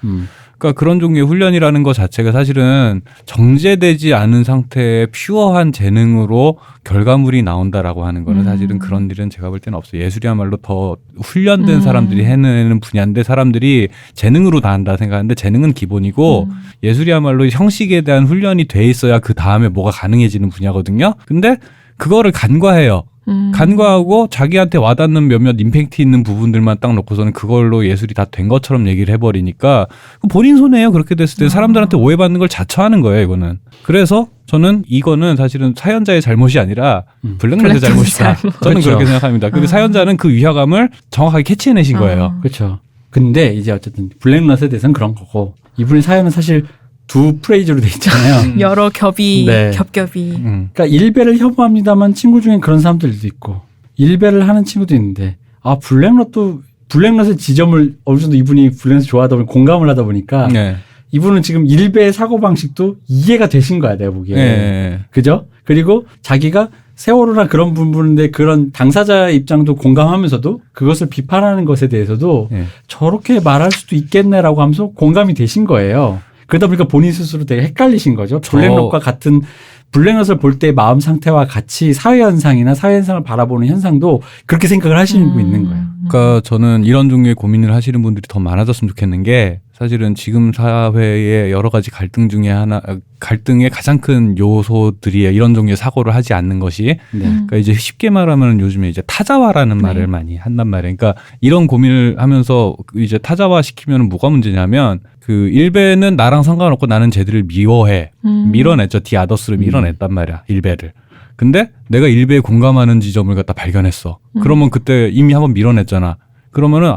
그러니까 그런 종류의 훈련이라는 것 자체가 사실은 정제되지 않은 상태의 퓨어한 재능으로 결과물이 나온다라고 하는 거는 사실은 그런 일은 제가 볼 때는 없어요. 예술이야말로 더 훈련된 사람들이 해내는 분야인데, 사람들이 재능으로 다 한다 생각하는데 재능은 기본이고 예술이야말로 형식에 대한 훈련이 돼 있어야 그 다음에 뭐가 가능해지는 분야거든요. 근데 그거를 간과해요. 간과하고 자기한테 와닿는 몇몇 임팩트 있는 부분들만 딱 놓고서는 그걸로 예술이 다 된 것처럼 얘기를 해버리니까 본인 손해예요. 그렇게 됐을 때 사람들한테 오해받는 걸 자처하는 거예요, 이거는. 그래서 저는 이거는 사실은 사연자의 잘못이 아니라 블랙넛의 잘못이다. 저는 그렇죠. 그렇게 생각합니다. 근데 사연자는 그 위화감을 정확하게 캐치해내신 거예요. 그렇죠. 근데 이제 어쨌든 블랙넛에 대해서는 그런 거고, 이분의 사연은 사실 두 프레이즈로 돼 있잖아요. 여러 겹이 네. 겹겹이. 그러니까 일배를 혐오합니다만 친구 중엔 그런 사람들도 있고, 일배를 하는 친구도 있는데, 블랙넛의 지점을 어느 정도 이분이 블랙넛을 좋아하다 보니 공감을 하다 보니까 네. 이분은 지금 일배의 사고방식도 이해가 되신 거야, 내가 보기에. 네. 그죠? 그리고 자기가 세월호나 그런 부분인데 그런 당사자의 입장도 공감하면서도 그것을 비판하는 것에 대해서도 네. 저렇게 말할 수도 있겠네라고 하면서 공감이 되신 거예요. 그러다 보니까 본인 스스로 되게 헷갈리신 거죠. 블랙넛과 같은, 블랙넛을 볼 때 마음 상태와 같이 사회현상이나 사회현상을 바라보는 현상도 그렇게 생각을 하시고 있는 거예요. 그러니까 저는 이런 종류의 고민을 하시는 분들이 더 많아졌으면 좋겠는 게, 사실은 지금 사회의 여러 가지 갈등 중에 갈등의 가장 큰 요소들이 이런 종류의 사고를 하지 않는 것이, 그러니까 이제 쉽게 말하면 요즘에 이제 타자화라는 말을 많이 한단 말이에요. 그러니까 이런 고민을 하면서 이제 타자화 시키면 뭐가 문제냐면, 그 일베는 나랑 상관없고 나는 쟤들을 미워해. 밀어냈죠. 디아더스를 밀어냈단 말이야, 일베를. 근데 내가 일베에 공감하는 지점을 갖다 발견했어. 그러면 그때 이미 한번 밀어냈잖아. 그러면은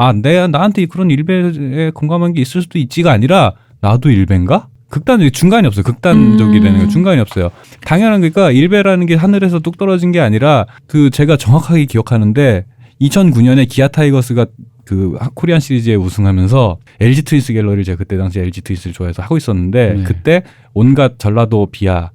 나한테 그런 일베에 공감한 게 있을 수도 있지가 아니라, 나도 일베인가? 극단적인 중간이 없어요. 극단적이라는 거 중간이 없어요. 당연한, 그러니까 일베라는 게 하늘에서 뚝 떨어진 게 아니라, 제가 정확하게 기억하는데 2009년에 기아 타이거스가 그 코리안 시리즈에 우승하면서 LG 트윈스 갤러리를, 제가 그때 당시 LG 트윈스를 좋아해서 하고 있었는데, 그때 온갖 전라도 비하,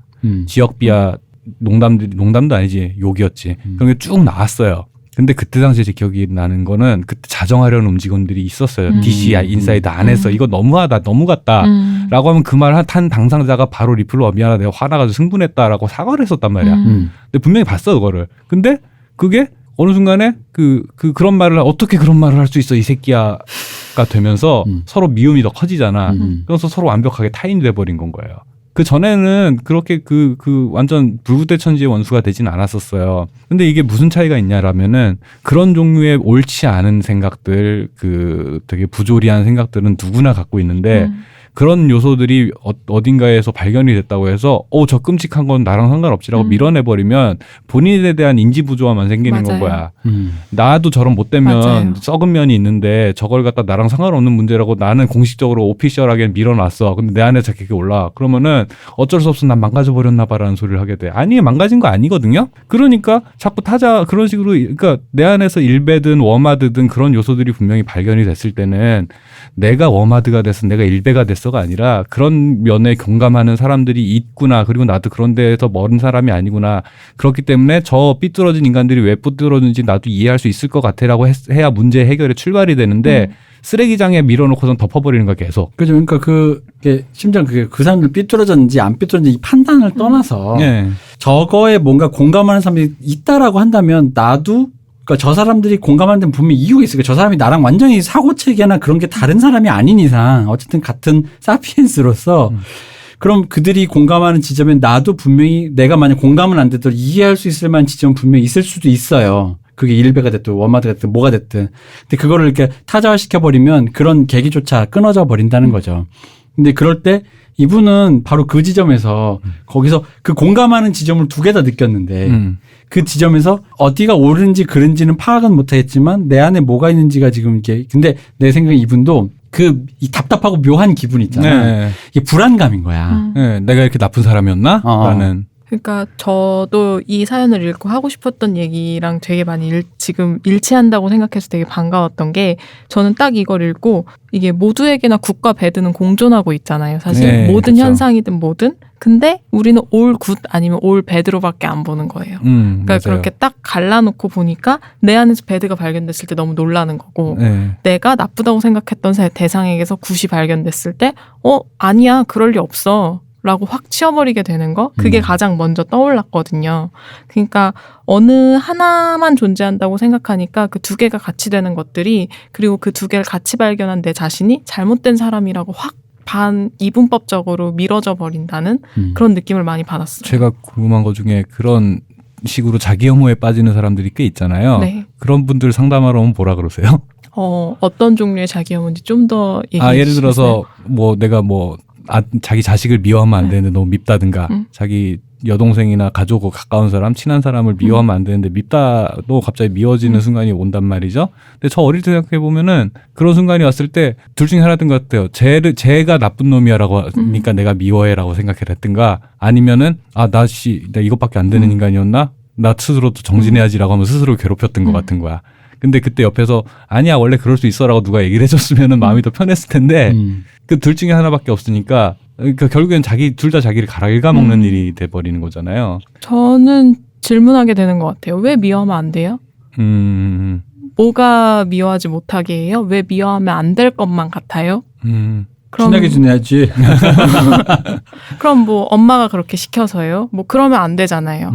지역 비하 농담도 아니지 욕이었지. 그런 게 쭉 나왔어요. 근데 그때 당시에 제 기억이 나는 거는 그때 자정하려는 움직임들이 있었어요. DC 인사이드 안에서 이거 너무하다, 너무 같다. 라고 하면 그 말 한 당상자가 바로 리플로 미안하다, 내가 화나가지고 승분했다라고 사과를 했었단 말이야. 근데 분명히 봤어, 그거를. 근데 그게 어느 순간에 그런 말을 어떻게 그런 말을 할 수 있어 이 새끼야가 되면서 서로 미움이 더 커지잖아. 그래서 서로 완벽하게 타인이 돼버린 건 거예요. 그 전에는 그렇게 완전 불구대천지의 원수가 되진 않았었어요. 근데 이게 무슨 차이가 있냐라면은 그런 종류의 옳지 않은 생각들, 되게 부조리한 생각들은 누구나 갖고 있는데 그런 요소들이 어딘가에서 발견이 됐다고 해서 저 끔찍한 건 나랑 상관없지라고 밀어내버리면 본인에 대한 인지 부조화만 생기는 건 거야. 나도 저런 못된 면, 맞아요. 썩은 면이 있는데 저걸 갖다 나랑 상관없는 문제라고 나는 공식적으로 오피셜하게 밀어놨어. 근데 내 안에 자꾸 올라. 그러면은 어쩔 수 없어 난 망가져버렸나 봐라는 소리를 하게 돼. 아니, 망가진 거 아니거든요. 그러니까 자꾸 그런 식으로, 그러니까 내 안에서 일배든 워마드든 그런 요소들이 분명히 발견이 됐을 때는 내가 워마드가 됐어, 내가 일배가 됐어가 아니라 그런 면에 공감하는 사람들이 있구나. 그리고 나도 그런 데에서 멀은 사람이 아니구나. 그렇기 때문에 저 삐뚤어진 인간들이 왜 삐뚤어진지 나도 이해할 수 있을 것 같아라고 해야 문제 해결의 출발이 되는데 쓰레기장에 밀어놓고선 덮어버리는 거야, 계속. 그죠. 그러니까 그게 심지어 그 사람들 삐뚤어졌는지 안 삐뚤어졌는지 이 판단을 떠나서 네. 저거에 뭔가 공감하는 사람이 있다라고 한다면 나도 그러니까 저 사람들이 공감하는 데는 분명히 이유가 있어요. 저 사람이 나랑 완전히 사고체계나 그런 게 다른 사람이 아닌 이상 어쨌든 같은 사피엔스로서 그럼 그들이 공감하는 지점에 나도 분명히 내가 만약 공감은 안 되더라도 이해할 수 있을 만한 지점은 분명히 있을 수도 있어요. 그게 일배가 됐든 워마드가 됐든 뭐가 됐든. 근데 그거를 이렇게 타자화시켜버리면 그런 계기조차 끊어져 버린다는 거죠. 근데 그럴 때 이분은 바로 그 지점에서 거기서 그 공감하는 지점을 두 개 다 느꼈는데 그 지점에서 어디가 옳은지 그른지는 파악은 못하겠지만 내 안에 뭐가 있는지가 지금 이렇게 근데 내 생각에 이분도 이 답답하고 묘한 기분 있잖아. 네. 이게 불안감인 거야. 네, 내가 이렇게 나쁜 사람이었나? 라는. 그러니까 저도 이 사연을 읽고 하고 싶었던 얘기랑 되게 많이 지금 일치한다고 생각해서 되게 반가웠던 게 저는 딱 이걸 읽고 이게 모두에게나 굿과 배드는 공존하고 있잖아요. 사실 네, 모든 그렇죠. 현상이든 뭐든. 근데 우리는 올 굿 아니면 올 배드로밖에 안 보는 거예요. 그러니까 맞아요. 그렇게 딱 갈라놓고 보니까 내 안에서 배드가 발견됐을 때 너무 놀라는 거고 네. 내가 나쁘다고 생각했던 대상에게서 굿이 발견됐을 때 아니야 그럴 리 없어 라고 확 치워버리게 되는 거 그게 가장 먼저 떠올랐거든요. 그러니까 어느 하나만 존재한다고 생각하니까 그 두 개가 같이 되는 것들이 그리고 그 두 개를 같이 발견한 내 자신이 잘못된 사람이라고 확 이분법적으로 미뤄져 버린다는 그런 느낌을 많이 받았어요. 제가 궁금한 것 중에 그런 식으로 자기 혐오에 빠지는 사람들이 꽤 있잖아요. 네. 그런 분들 상담하러 오면 뭐라 그러세요? 어떤 종류의 자기 혐오인지 좀 더 얘기해 예를 주시겠어요? 들어서 내가 자기 자식을 미워하면 안 되는데 너무 밉다든가 자기 여동생이나 가족 가까운 사람 친한 사람을 미워하면 안 되는데 밉다도 갑자기 미워지는 순간이 온단 말이죠. 근데 저 어릴 때 생각해 보면은 그런 순간이 왔을 때 둘 중에 하나인 것 같아요. 쟤가 나쁜 놈이야라고 하니까 내가 미워해라고 생각했든가 아니면은 나 이것밖에 안 되는 인간이었나? 나 스스로도 정진해야지라고 하면 스스로 괴롭혔던 것 같은 거야. 근데 그때 옆에서 아니야 원래 그럴 수 있어라고 누가 얘기를 해줬으면은 마음이 더 편했을 텐데 그 둘 중에 하나밖에 없으니까 그러니까 결국엔 둘 다 자기를 갉아먹는 일이 돼버리는 거잖아요. 저는 질문하게 되는 것 같아요. 왜 미워하면 안 돼요? 뭐가 미워하지 못하게 해요? 왜 미워하면 안 될 것만 같아요? 친하게 지내야지. 그럼 뭐 엄마가 그렇게 시켜서요? 뭐 그러면 안 되잖아요.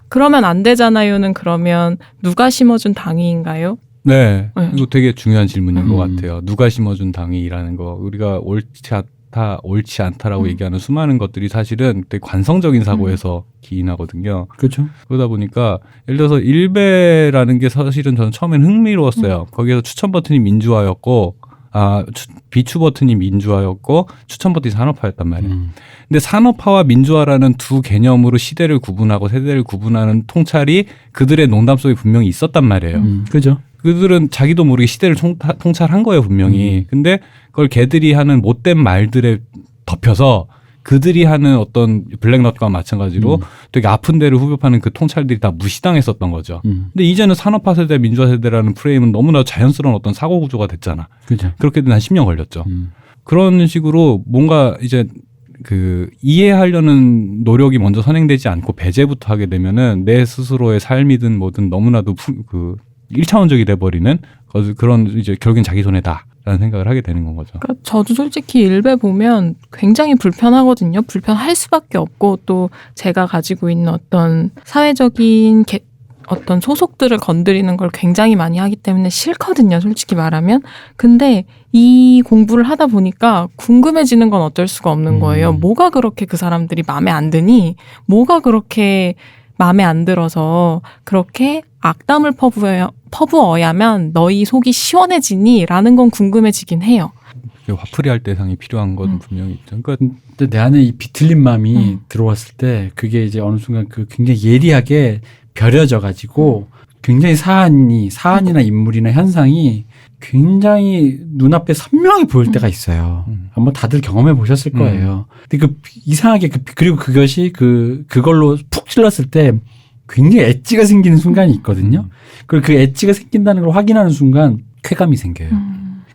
그러면 안 되잖아요는 그러면 누가 심어준 당위인가요? 네. 이거 되게 중요한 질문인 것 같아요. 누가 심어준 당위라는 거. 우리가 옳지 않다라고 얘기하는 수많은 것들이 사실은 되게 관성적인 사고에서 기인하거든요. 그렇죠. 그러다 보니까 예를 들어서 일베라는 게 사실은 저는 처음엔 흥미로웠어요. 거기에서 추천 버튼이 민주화였고 비추 버튼이 민주화였고 추천 버튼이 산업화였단 말이에요. 근데 산업화와 민주화라는 두 개념으로 시대를 구분하고 세대를 구분하는 통찰이 그들의 농담 속에 분명히 있었단 말이에요. 그죠. 그들은 자기도 모르게 시대를 통찰한 거예요, 분명히. 근데 그걸 걔들이 하는 못된 말들에 덮여서 그들이 하는 어떤 블랙넛과 마찬가지로 되게 아픈 데를 후벼파는 그 통찰들이 다 무시당했었던 거죠. 근데 이제는 산업화 세대, 민주화 세대라는 프레임은 너무나 자연스러운 어떤 사고 구조가 됐잖아. 그죠. 그렇게 된 한 10년 걸렸죠. 그런 식으로 뭔가 이제 이해하려는 노력이 먼저 선행되지 않고 배제부터 하게 되면은 내 스스로의 삶이든 뭐든 너무나도 1차원적이 돼버리는 그런 이제 결국엔 자기 손해다라는 생각을 하게 되는 건 거죠. 그러니까 저도 솔직히 일베 보면 굉장히 불편하거든요. 불편할 수밖에 없고 또 제가 가지고 있는 어떤 사회적인 어떤 소속들을 건드리는 걸 굉장히 많이 하기 때문에 싫거든요. 솔직히 말하면. 근데 이 공부를 하다 보니까 궁금해지는 건 어쩔 수가 없는 거예요. 뭐가 그렇게 그 사람들이 마음에 안 드니? 뭐가 그렇게 마음에 안 들어서 그렇게 악담을 퍼부어야만 너희 속이 시원해지니? 라는 건 궁금해지긴 해요. 화풀이할 대상이 필요한 건 분명히 있죠. 그러니까 근데 내 안에 이 비틀린 마음이 들어왔을 때 그게 이제 어느 순간 그 굉장히 예리하게 벼려져 가지고 굉장히 사안이나 인물이나 현상이 굉장히 눈앞에 선명히 보일 때가 있어요. 한번 다들 경험해 보셨을 거예요. 근데 이상하게 그리고 그것이 그걸로 푹 찔렀을 때 굉장히 엣지가 생기는 순간이 있거든요. 그리고 그 엣지가 생긴다는 걸 확인하는 순간 쾌감이 생겨요.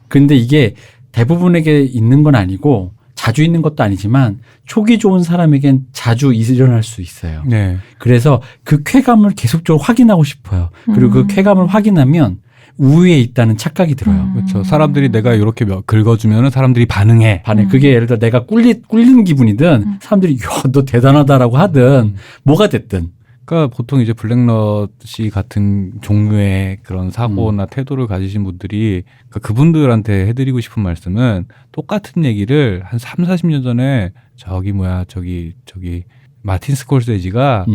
근데 이게 대부분에게 있는 건 아니고 자주 있는 것도 아니지만 촉이 좋은 사람에겐 자주 일어날 수 있어요. 네. 그래서 그 쾌감을 계속적으로 확인하고 싶어요. 그리고 그 쾌감을 확인하면 우위에 있다는 착각이 들어요. 그렇죠. 사람들이 내가 이렇게 긁어주면은 사람들이 반응해. 그게 예를 들어 내가 꿀리는 기분이든 사람들이 야, 너 대단하다라고 하든 뭐가 됐든. 그러니까 보통 이제 블랙넛이 같은 종류의 그런 사고나 태도를 가지신 분들이 그분들한테 해드리고 싶은 말씀은 똑같은 얘기를 한 30-40년 전에 저기 마틴 스콜세지가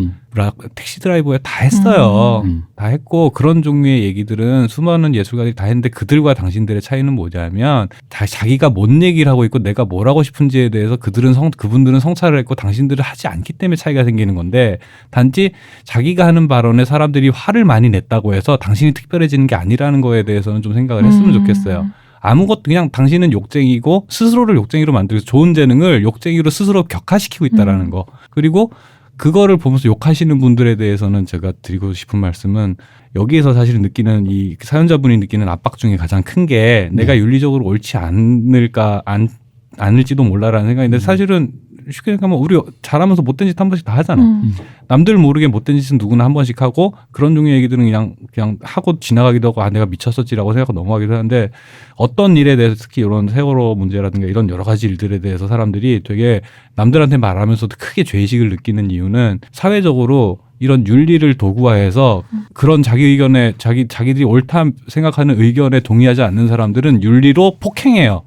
택시 드라이버에 다 했어요. 다 했고 그런 종류의 얘기들은 수많은 예술가들이 다 했는데 그들과 당신들의 차이는 뭐냐면 자기가 뭔 얘기를 하고 있고 내가 뭘 하고 싶은지에 대해서 그분들은 성찰을 했고 당신들은 하지 않기 때문에 차이가 생기는 건데 단지 자기가 하는 발언에 사람들이 화를 많이 냈다고 해서 당신이 특별해지는 게 아니라는 거에 대해서는 좀 생각을 했으면 좋겠어요. 아무것도 그냥 당신은 욕쟁이고 스스로를 욕쟁이로 만들고 좋은 재능을 욕쟁이로 스스로 격화시키고 있다라는 거. 그리고 그거를 보면서 욕하시는 분들에 대해서는 제가 드리고 싶은 말씀은 여기에서 사실 느끼는 이 사연자분이 느끼는 압박 중에 가장 큰 게 내가 윤리적으로 옳지 않을지도 몰라라는 생각인데 사실은 쉽게 생각하면 우리 잘하면서 못된 짓 한 번씩 다 하잖아. 남들 모르게 못된 짓은 누구나 한 번씩 하고 그런 종류의 얘기들은 그냥 하고 지나가기도 하고 내가 미쳤었지라고 생각하고 넘어가기도 하는데 어떤 일에 대해서 특히 이런 세월호 문제라든가 이런 여러 가지 일들에 대해서 사람들이 되게 남들한테 말하면서도 크게 죄의식을 느끼는 이유는 사회적으로 이런 윤리를 도구화해서 그런 자기 의견에 자기들이 옳다 생각하는 의견에 동의하지 않는 사람들은 윤리로 폭행해요.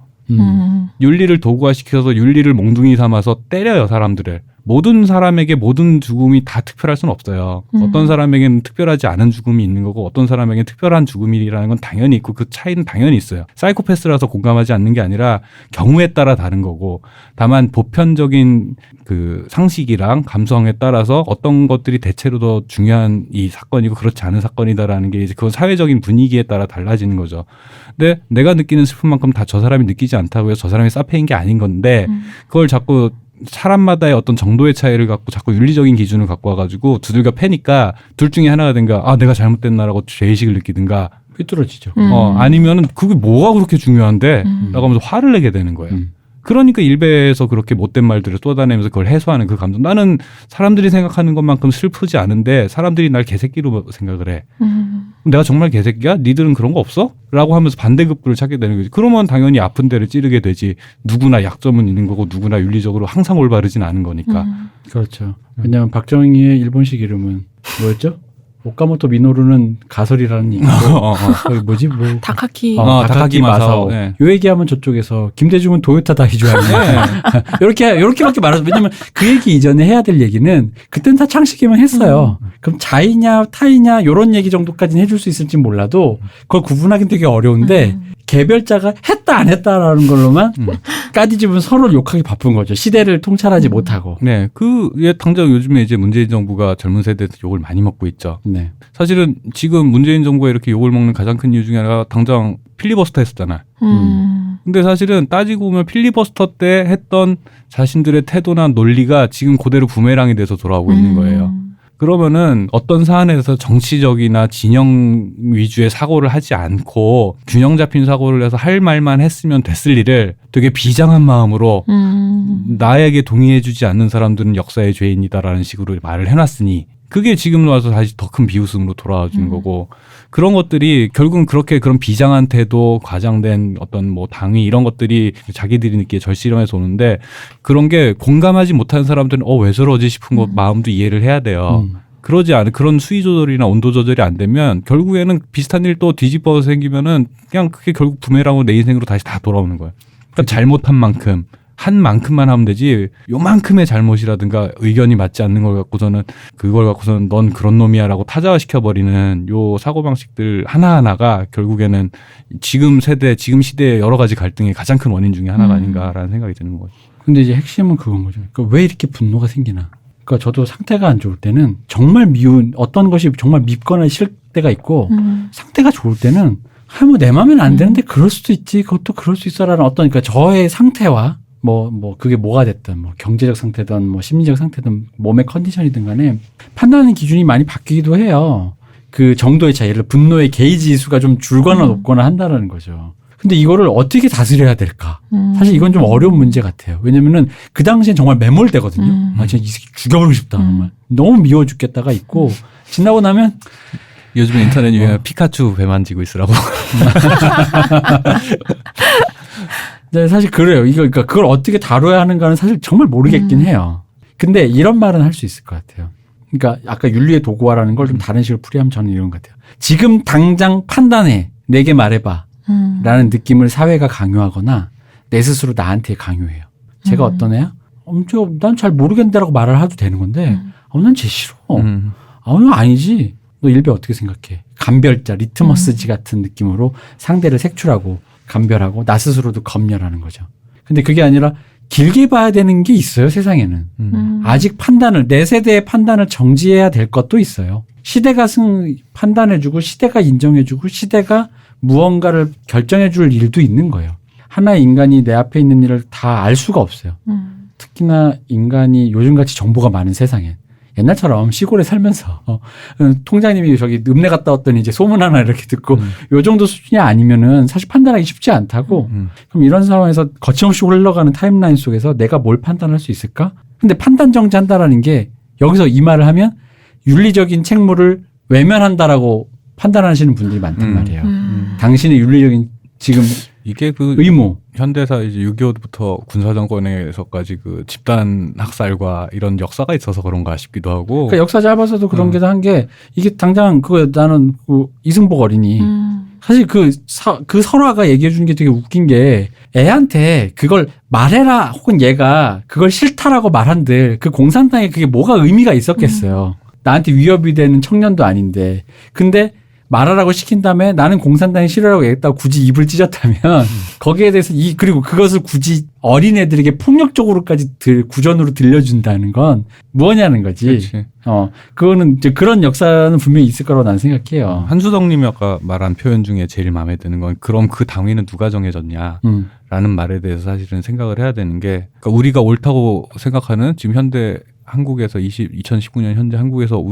윤리를 도구화시켜서 윤리를 몽둥이 삼아서 때려요 사람들을. 모든 사람에게 모든 죽음이 다 특별할 수는 없어요. 어떤 사람에게는 특별하지 않은 죽음이 있는 거고 어떤 사람에게는 특별한 죽음이라는 건 당연히 있고 그 차이는 당연히 있어요. 사이코패스라서 공감하지 않는 게 아니라 경우에 따라 다른 거고 다만 보편적인 그 상식이랑 감성에 따라서 어떤 것들이 대체로 더 중요한 이 사건이고 그렇지 않은 사건이다라는 게 이제 그건 사회적인 분위기에 따라 달라지는 거죠. 근데 내가 느끼는 슬픔만큼 다 저 사람이 느끼지 않다고 해서 저 사람이 사페인 게 아닌 건데 그걸 자꾸 사람마다의 어떤 정도의 차이를 갖고 자꾸 윤리적인 기준을 갖고 와가지고 두들겨 패니까 둘 중에 하나가 된가 내가 잘못됐나라고 죄의식을 느끼든가 삐뚤어지죠. 아니면은 그게 뭐가 그렇게 중요한데 라고 하면서 화를 내게 되는 거예요. 그러니까 일베에서 그렇게 못된 말들을 쏟아내면서 그걸 해소하는 그 감정. 나는 사람들이 생각하는 것만큼 슬프지 않은데 사람들이 날 개새끼로 생각을 해. 내가 정말 개새끼야? 니들은 그런 거 없어? 라고 하면서 반대급부를 찾게 되는 거지. 그러면 당연히 아픈 데를 찌르게 되지. 누구나 약점은 있는 거고 누구나 윤리적으로 항상 올바르진 않은 거니까. 그렇죠. 왜냐하면 박정희의 일본식 이름은 뭐였죠? 오카모토 미노루는 가설이라는 얘기고 거기 뭐지? 다카키 다카키 마사오. 네. 요 얘기하면 저쪽에서 김대중은 도요타 다이조하네. 이렇게밖에 말하죠. 왜냐면 그 얘기 이전에 해야 될 얘기는 그때는 다 창식이만 했어요. 그럼 자이냐 타이냐 요런 얘기 정도까지는 해줄 수 있을지 몰라도 그걸 구분하기는 되게 어려운데 개별자가 했다 안 했다라는 걸로만 까디집은 서로를 욕하기 바쁜 거죠. 시대를 통찰하지 못하고. 네, 당장 요즘에 이제 문재인 정부가 젊은 세대에서 욕을 많이 먹고 있죠. 네. 사실은 지금 문재인 정부가 이렇게 욕을 먹는 가장 큰 이유 중에 하나가 당장 필리버스터 했었잖아요. 근데 사실은 따지고 보면 필리버스터 때 했던 자신들의 태도나 논리가 지금 그대로 부메랑이 돼서 돌아오고 있는 거예요. 그러면은 어떤 사안에서 정치적이나 진영 위주의 사고를 하지 않고 균형 잡힌 사고를 해서 할 말만 했으면 됐을 일을 되게 비장한 마음으로 나에게 동의해주지 않는 사람들은 역사의 죄인이다라는 식으로 말을 해놨으니 그게 지금 와서 다시 더 큰 비웃음으로 돌아와 주는 거고 그런 것들이 결국은 그렇게 그런 비장한 태도, 과장된 어떤 뭐 당위 이런 것들이 자기들이 느끼기에 절실함에서 오는데 그런 게 공감하지 못하는 사람들은 왜 저러지 싶은 거 마음도 이해를 해야 돼요. 그러지 않은 그런 수위 조절이나 온도 조절이 안 되면 결국에는 비슷한 일 또 뒤집어 생기면은 그냥 그게 결국 부메랑으로 내 인생으로 다시 다 돌아오는 거예요. 그러니까 잘못한 만큼 한 만큼만 하면 되지 요만큼의 잘못이라든가 의견이 맞지 않는 걸 갖고서는 그걸 갖고서는 넌 그런 놈이야라고 타자화시켜버리는 요 사고방식들 하나하나가 결국에는 지금 세대 지금 시대의 여러 가지 갈등의 가장 큰 원인 중에 하나가 아닌가라는 생각이 드는 거죠. 근데 이제 핵심은 그건 거죠. 그러니까 왜 이렇게 분노가 생기나. 그러니까 저도 상태가 안 좋을 때는 정말 미운 어떤 것이 정말 밉거나 싫을 때가 있고 상태가 좋을 때는 뭐 내 마음에는 안 되는데 그럴 수도 있지 그것도 그럴 수 있어라는 어떤 그러니까 저의 상태와 뭐 그게 뭐가 됐든 뭐 경제적 상태든 뭐 심리적 상태든 몸의 컨디션이든 간에 판단하는 기준이 많이 바뀌기도 해요. 그 정도의 차이, 예를 들어 분노의 게이지 지수가 좀 줄거나 높거나 한다라는 거죠. 근데 이거를 어떻게 다스려야 될까? 사실 이건 좀 어려운 문제 같아요. 왜냐면은 그 당시엔 정말 매몰되거든요. 아, 진짜 이 새끼 죽여버리고 싶다. 정말. 너무 미워 죽겠다가 있고 지나고 나면 요즘 인터넷 유행은 피카츄 배 만지고 있으라고. 네, 사실 그래요. 그러니까 그걸 어떻게 다뤄야 하는가는 사실 정말 모르겠긴 해요. 근데 이런 말은 할 수 있을 것 같아요. 그러니까 아까 윤리의 도구화라는 걸 좀 다른 식으로 풀이하면 저는 이런 것 같아요. 지금 당장 판단해. 내게 말해봐. 라는 느낌을 사회가 강요하거나 내 스스로 나한테 강요해요. 제가 어떤 애야? 난 잘 모르겠다라고 말을 해도 되는 건데 난 쟤 싫어. 이거 아니지. 너 일배 어떻게 생각해? 감별자, 리트머스지 같은 느낌으로 상대를 색출하고 감별하고 나 스스로도 검열하는 거죠. 근데 그게 아니라 길게 봐야 되는 게 있어요, 세상에는. 아직 내 세대의 판단을 정지해야 될 것도 있어요. 시대가 판단해주고 시대가 인정해주고 시대가 무언가를 결정해줄 일도 있는 거예요. 하나의 인간이 내 앞에 있는 일을 다 알 수가 없어요. 특히나 인간이 요즘같이 정보가 많은 세상에. 옛날처럼 시골에 살면서 통장님이 저기 읍내 갔다 왔더니 이제 소문 하나 이렇게 듣고 요 정도 수준이 아니면은 사실 판단하기 쉽지 않다고. 그럼 이런 상황에서 거침없이 흘러가는 타임라인 속에서 내가 뭘 판단할 수 있을까? 근데 판단 정지한다라는 게 여기서 이 말을 하면 윤리적인 책무를 외면한다라고 판단하시는 분들이 많단 말이에요. 당신의 윤리적인 지금 이게 그 의무. 현대사 이제 6.25부터 군사정권에서까지 그 집단 학살과 이런 역사가 있어서 그런가 싶기도 하고. 그러니까 역사 짧아서도 그런 게 한 게 이게 당장 나는 그 이승복 어린이 사실 그 설화가 얘기해 주는 게 되게 웃긴 게 애한테 그걸 말해라 혹은 얘가 그걸 싫다라고 말한들 그 공산당에 그게 뭐가 의미가 있었겠어요. 나한테 위협이 되는 청년도 아닌데. 근데 말하라고 시킨 다음에 나는 공산당이 싫어라고 얘기했다고 굳이 입을 찢었다면 거기에 대해서 그리고 그것을 굳이 어린애들에게 폭력적으로까지 구전으로 들려준다는 건 뭐냐는 거지. 그렇지. 그거는 이제 그런 역사는 분명히 있을 거라고 나는 생각해요. 한수덕님이 아까 말한 표현 중에 제일 마음에 드는 건 그럼 그 당위는 누가 정해졌냐 라는 말에 대해서 사실은 생각을 해야 되는 게 그러니까 우리가 옳다고 생각하는 지금 현대 한국에서 2019년 현재 한국에서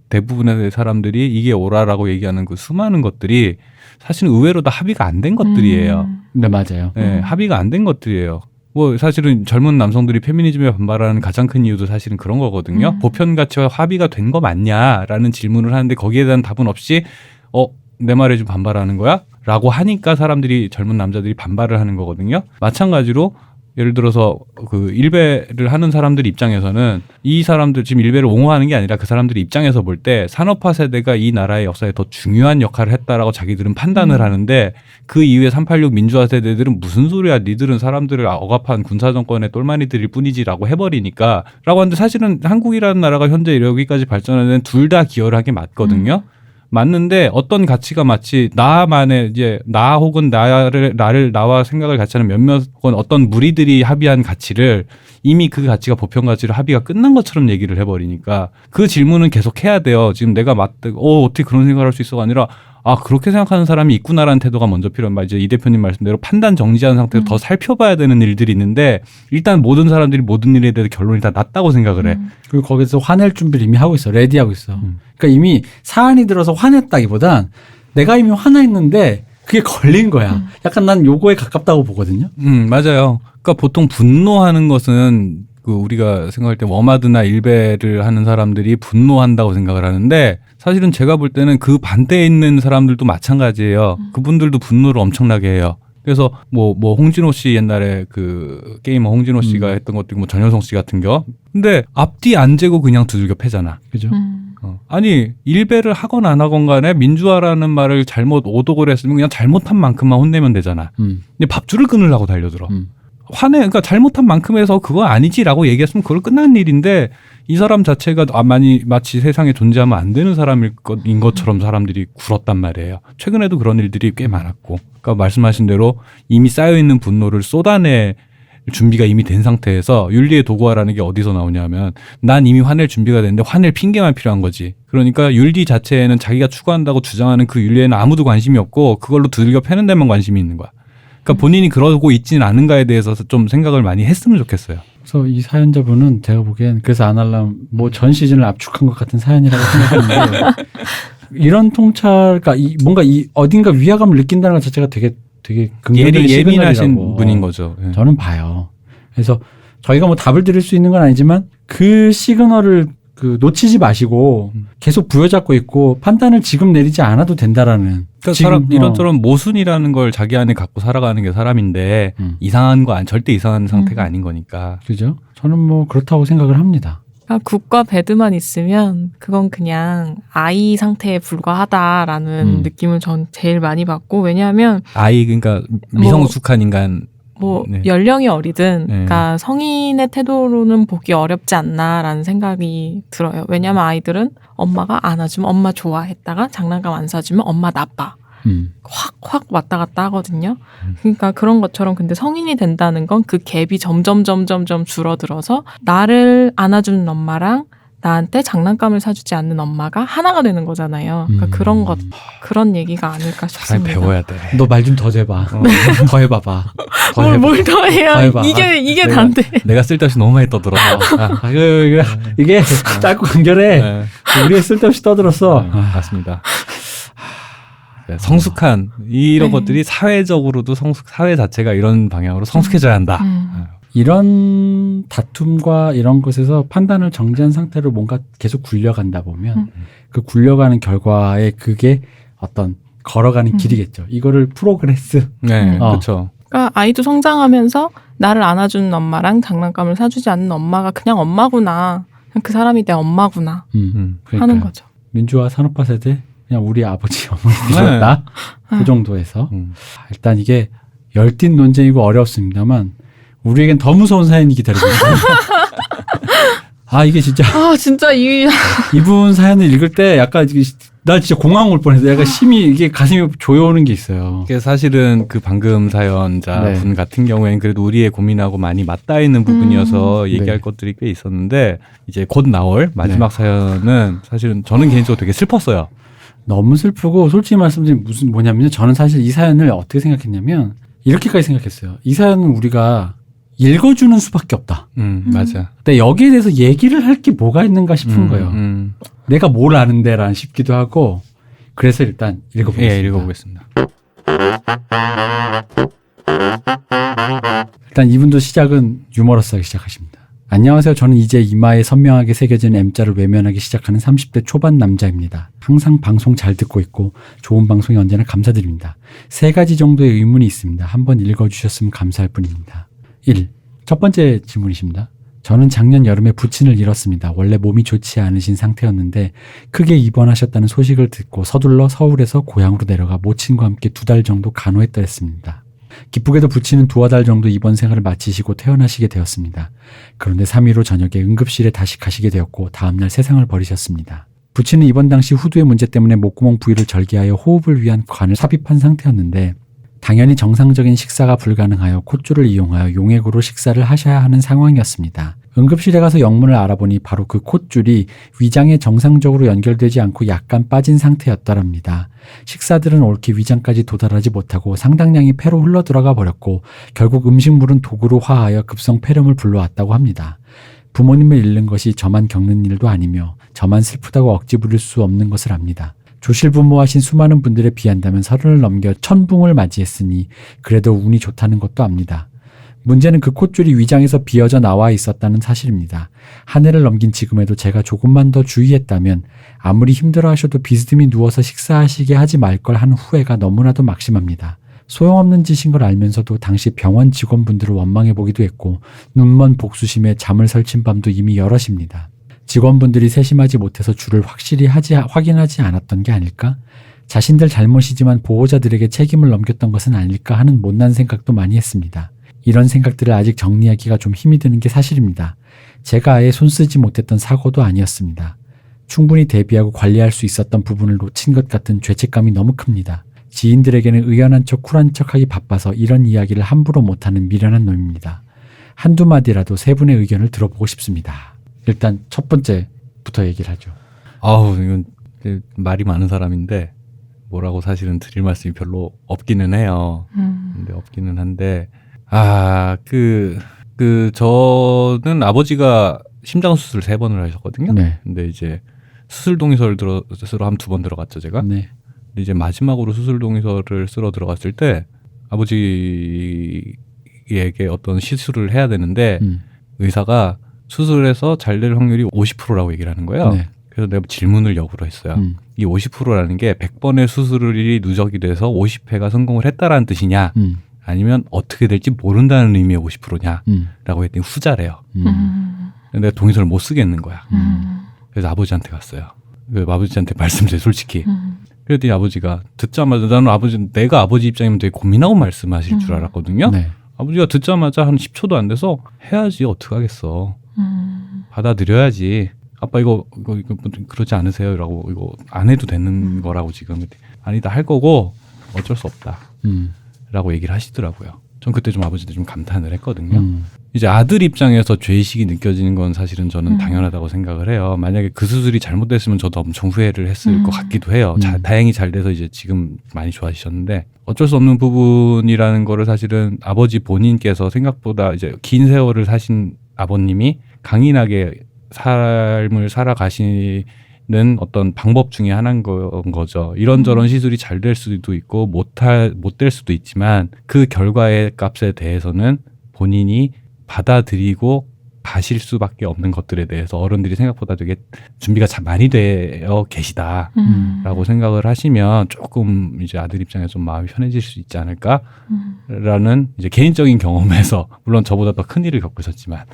대부분의 사람들이 이게 옳아라고 얘기하는 그 수많은 것들이 사실은 의외로 다 합의가 안 된 것들이에요. 네, 맞아요. 네, 합의가 안 된 것들이에요. 뭐 사실은 젊은 남성들이 페미니즘에 반발하는 가장 큰 이유도 사실은 그런 거거든요. 보편 가치와 합의가 된 거 맞냐라는 질문을 하는데 거기에 대한 답은 없이 내 말에 좀 반발하는 거야? 라고 하니까 젊은 남자들이 반발을 하는 거거든요. 마찬가지로 예를 들어서 그 일베를 하는 사람들 입장에서는 이 사람들 지금 일베를 옹호하는 게 아니라 그 사람들이 입장에서 볼 때 산업화 세대가 이 나라의 역사에 더 중요한 역할을 했다라고 자기들은 판단을 하는데 그 이후에 386 민주화 세대들은 무슨 소리야 니들은 사람들을 억압한 군사정권의 똘마니들일 뿐이지라고 해버리니까 라고 하는데 사실은 한국이라는 나라가 현재 여기까지 발전하는 둘 다 기여를 하게 맞거든요. 맞는데 어떤 가치가 마치 나만의 이제 나 혹은 나와 생각을 같이 하는 몇몇 혹은 어떤 무리들이 합의한 가치를 이미 그 가치가 보편 가치로 합의가 끝난 것처럼 얘기를 해버리니까 그 질문은 계속 해야 돼요. 지금 내가 어떻게 그런 생각을 할 수 있어가 아니라 그렇게 생각하는 사람이 있구나라는 태도가 먼저 필요한 이제 이 대표님 말씀대로 판단 정지한 상태로 더 살펴봐야 되는 일들이 있는데 일단 모든 사람들이 모든 일에 대해서 결론이 다 났다고 생각을 해. 그리고 거기서 화낼 준비를 이미 하고 있어. 레디하고 있어. 그러니까 이미 사안이 들어서 화냈다기보단 내가 이미 화나 있는데 그게 걸린 거야. 약간 난 요거에 가깝다고 보거든요. 맞아요. 그러니까 보통 분노하는 것은 그 우리가 생각할 때 워마드나 일베를 하는 사람들이 분노한다고 생각을 하는데 사실은 제가 볼 때는 그 반대에 있는 사람들도 마찬가지예요. 그분들도 분노를 엄청나게 해요. 그래서 뭐 홍진호 씨 옛날에 그 게이머 홍진호 씨가 했던 것도 있고 뭐 전효성 씨 같은 겨. 근데 앞뒤 안 재고 그냥 두들겨 패잖아. 그죠? 아니 일배를 하건 안 하건 간에 민주화라는 말을 잘못 오독을 했으면 그냥 잘못한 만큼만 혼내면 되잖아. 근데 밥줄을 끊으려고 달려들어. 그러니까 잘못한 만큼에서 그거 아니지라고 얘기했으면 그걸 끝난 일인데 이 사람 자체가 마치 세상에 존재하면 안 되는 사람인 것처럼 사람들이 굴었단 말이에요. 최근에도 그런 일들이 꽤 많았고. 그러니까 말씀하신 대로 이미 쌓여있는 분노를 쏟아낼 준비가 이미 된 상태에서 윤리의 도구화라는 게 어디서 나오냐면 난 이미 화낼 준비가 됐는데 화낼 핑계만 필요한 거지. 그러니까 윤리 자체에는 자기가 추구한다고 주장하는 그 윤리에는 아무도 관심이 없고 그걸로 두들겨 패는 데만 관심이 있는 거야. 그러니까 본인이 그러고 있지는 않은가에 대해서 좀 생각을 많이 했으면 좋겠어요. 그래서 이 사연자분은 제가 보기엔 그래서 안 하려면 뭐 전 시즌을 압축한 것 같은 사연이라고 생각하는데 이런 통찰, 그러니까 뭔가 어딘가 위화감을 느낀다는 것 자체가 되게 긍정적인 예민하신 시그널이라고 분인 거죠. 예. 저는 봐요. 그래서 저희가 뭐 답을 드릴 수 있는 건 아니지만 그 시그널을 놓치지 마시고 계속 부여잡고 있고 판단을 지금 내리지 않아도 된다라는. 그러니까 지금, 이런저런 모순이라는 걸 자기 안에 갖고 살아가는 게 사람인데 이상한 거 절대 이상한 상태가 아닌 거니까. 그죠? 저는 뭐 그렇다고 생각을 합니다. 굿과 배드만 있으면 그건 그냥 아이 상태에 불과하다라는 느낌을 전 제일 많이 받고, 왜냐하면 아이 그러니까 미성숙한 인간. 네. 연령이 어리든 네. 그러니까 성인의 태도로는 보기 어렵지 않나라는 생각이 들어요. 왜냐하면 아이들은 엄마가 안아주면 엄마 좋아했다가 장난감 안 사주면 엄마 나빠. 확 왔다 갔다 하거든요. 그러니까 그런 것처럼 근데 성인이 된다는 건 그 갭이 점점 줄어들어서 나를 안아주는 엄마랑 나한테 장난감을 사주지 않는 엄마가 하나가 되는 거잖아요. 그러니까 그런 얘기가 아닐까 사람이 싶습니다. 배워야 돼. 너 말 좀 더 해봐. 더 해봐봐. 뭘 더 해요? 더 해봐. 이게 단데. 내가 쓸데없이 너무 많이 떠들었어. 이게 짧고 간결해. 네. 우리가 쓸데없이 떠들었어. 맞습니다. 성숙한 이런 것들이 사회적으로도 사회 자체가 이런 방향으로 성숙해져야 한다. 이런 다툼과 이런 것에서 판단을 정지한 상태로 뭔가 계속 굴려간다 보면 그 굴려가는 결과에 그게 어떤 걸어가는 길이겠죠. 이거를 프로그레스. 네, 그렇죠. 그러니까 아이도 성장하면서 나를 안아주는 엄마랑 장난감을 사주지 않는 엄마가 그냥 엄마구나. 그냥 그 사람이 내 엄마구나. 하는 거죠. 민주화 산업화 세대 그냥 우리 아버지 어머니셨다. 그 정도에서 일단 이게 열띤 논쟁이고 어렵습니다만 우리에겐 더 무서운 사연이 기다리고 있어요. 이게 진짜. 진짜 이분 사연을 읽을 때 약간 나 진짜 공황 올 뻔했어. 약간 심히 이게 가슴이 조여오는 게 있어요. 사실은 그 방금 사연자 분 같은 경우에는 그래도 우리의 고민하고 많이 맞닿아 있는 부분이어서 얘기할 것들이 꽤 있었는데 이제 곧 나올 마지막 사연은 사실은 저는 개인적으로 되게 슬펐어요. 너무 슬프고 솔직히 말씀드리면 뭐냐면 저는 사실 이 사연을 어떻게 생각했냐면 이렇게까지 생각했어요. 이 사연은 우리가 읽어주는 수밖에 없다. 맞아. 근데 여기에 대해서 얘기를 할 게 뭐가 있는가 싶은 거예요. 내가 뭘 아는데라는 싶기도 하고 그래서 일단 읽어보겠습니다. 예, 읽어보겠습니다. 일단 이분도 시작은 유머러스하게 시작하십니다. 안녕하세요. 저는 이제 이마에 선명하게 새겨진 M자를 외면하기 시작하는 30대 초반 남자입니다. 항상 방송 잘 듣고 있고 좋은 방송이 언제나 감사드립니다. 3가지 정도의 의문이 있습니다. 한번 읽어주셨으면 감사할 뿐입니다. 1. 첫 번째 질문이십니다. 저는 작년 여름에 부친을 잃었습니다. 원래 몸이 좋지 않으신 상태였는데 크게 입원하셨다는 소식을 듣고 서둘러 서울에서 고향으로 내려가 모친과 함께 2달 정도 간호했더랬습니다. 기쁘게도 부친은 2달 정도 입원 생활을 마치시고 퇴원하시게 되었습니다. 그런데 3일 후 저녁에 응급실에 다시 가시게 되었고 다음날 세상을 버리셨습니다. 부친은 입원 당시 후두의 문제 때문에 목구멍 부위를 절개하여 호흡을 위한 관을 삽입한 상태였는데 당연히 정상적인 식사가 불가능하여 콧줄을 이용하여 용액으로 식사를 하셔야 하는 상황이었습니다. 응급실에 가서 영문을 알아보니 바로 그 콧줄이 위장에 정상적으로 연결되지 않고 약간 빠진 상태였더랍니다. 식사들은 옳게 위장까지 도달하지 못하고 상당량이 폐로 흘러들어가 버렸고 결국 음식물은 독으로 화하여 급성 폐렴을 불러왔다고 합니다. 부모님을 잃는 것이 저만 겪는 일도 아니며 저만 슬프다고 억지 부릴 수 없는 것을 압니다. 조실부모하신 수많은 분들에 비한다면 30을 넘겨 천붕을 맞이했으니 그래도 운이 좋다는 것도 압니다. 문제는 그 콧줄이 위장에서 비어져 나와 있었다는 사실입니다. 한 해를 넘긴 지금에도 제가 조금만 더 주의했다면 아무리 힘들어하셔도 비스듬히 누워서 식사하시게 하지 말 걸 한 후회가 너무나도 막심합니다. 소용없는 짓인 걸 알면서도 당시 병원 직원분들을 원망해보기도 했고 눈먼 복수심에 잠을 설친 밤도 이미 여럿입니다. 직원분들이 세심하지 못해서 줄을 확실히 확인하지 않았던 게 아닐까? 자신들 잘못이지만 보호자들에게 책임을 넘겼던 것은 아닐까 하는 못난 생각도 많이 했습니다. 이런 생각들을 아직 정리하기가 좀 힘이 드는 게 사실입니다. 제가 아예 손쓰지 못했던 사고도 아니었습니다. 충분히 대비하고 관리할 수 있었던 부분을 놓친 것 같은 죄책감이 너무 큽니다. 지인들에게는 의연한 척 쿨한 척하기 바빠서 이런 이야기를 함부로 못하는 미련한 놈입니다. 한두 마디라도 세 분의 의견을 들어보고 싶습니다. 일단 첫 번째부터 얘기를 하죠. 아우, 이건 말이 많은 사람인데 뭐라고 사실은 드릴 말씀이 별로 없기는 해요. 근데 없기는 한데 저는 아버지가 심장 수술 3번을 하셨거든요. 네. 근데 이제 수술 동의서를 쓰러 한 2번 들어갔죠, 제가. 네. 근데 이제 마지막으로 수술 동의서를 쓰러 들어갔을 때 아버지에게 어떤 시술을 해야 되는데 의사가 수술해서 잘 될 확률이 50%라고 얘기를 하는 거예요. 네. 그래서 내가 질문을 역으로 했어요. 이 50%라는 게 100번의 수술이 누적이 돼서 50회가 성공을 했다라는 뜻이냐 아니면 어떻게 될지 모른다는 의미의 50%냐라고 했더니 후자래요. 내가 동의서를 못 쓰겠는 거야. 그래서 아버지한테 갔어요. 그래서 아버지한테 말씀드려요, 솔직히. 그랬더니 아버지가 듣자마자 나는 내가 아버지 입장이면 되게 고민하고 말씀하실 줄 알았거든요. 네. 아버지가 듣자마자 한 10초도 안 돼서 해야지 어떡하겠어. 받아들여야지. 아빠 이거 그러지 않으세요? 라고 이거 안 해도 되는 거라고 지금. 아니다 할 거고 어쩔 수 없다. 라고 얘기를 하시더라고요. 전 그때 좀 아버지한테 좀 감탄을 했거든요. 이제 아들 입장에서 죄의식이 느껴지는 건 사실은 저는 당연하다고 생각을 해요. 만약에 그 수술이 잘못됐으면 저도 엄청 후회를 했을 것 같기도 해요. 다행히 잘 돼서 이제 지금 많이 좋아지셨는데 어쩔 수 없는 부분이라는 거를 사실은 아버지 본인께서 생각보다 이제 긴 세월을 사신 아버님이 강인하게 삶을 살아가시는 어떤 방법 중에 하나인 거죠. 이런저런 시술이 잘 될 수도 있고 못 될 수도 있지만 그 결과의 값에 대해서는 본인이 받아들이고 가실 수밖에 없는 것들에 대해서 어른들이 생각보다 되게 준비가 참 많이 되어 계시다라고 생각을 하시면 조금 이제 아들 입장에서 좀 마음이 편해질 수 있지 않을까라는 이제 개인적인 경험에서 물론 저보다 더 큰 일을 겪으셨지만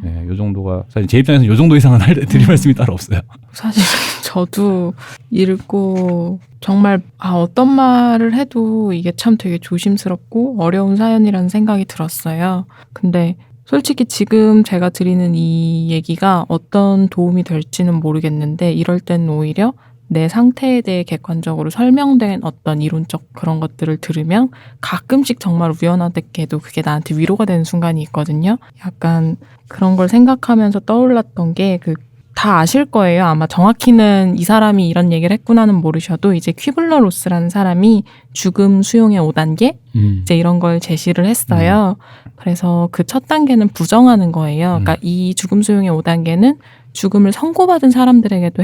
네, 요 정도가 사실 제 입장에서 요 정도 이상은 드릴 말씀이 따로 없어요. 사실 저도 읽고 정말 어떤 말을 해도 이게 참 되게 조심스럽고 어려운 사연이라는 생각이 들었어요. 근데 솔직히 지금 제가 드리는 이 얘기가 어떤 도움이 될지는 모르겠는데 이럴 때는 오히려 내 상태에 대해 객관적으로 설명된 어떤 이론적 그런 것들을 들으면 가끔씩 정말 우연하게도 그게 나한테 위로가 되는 순간이 있거든요. 약간 그런 걸 생각하면서 떠올랐던 게 다 아실 거예요. 아마 정확히는 이 사람이 이런 얘기를 했구나는 모르셔도 이제 퀴블러-로스라는 사람이 죽음 수용의 5단계 이제 이런 걸 제시를 했어요. 그래서 그 첫 단계는 부정하는 거예요. 그러니까 이 죽음 수용의 5단계는 죽음을 선고받은 사람들에게도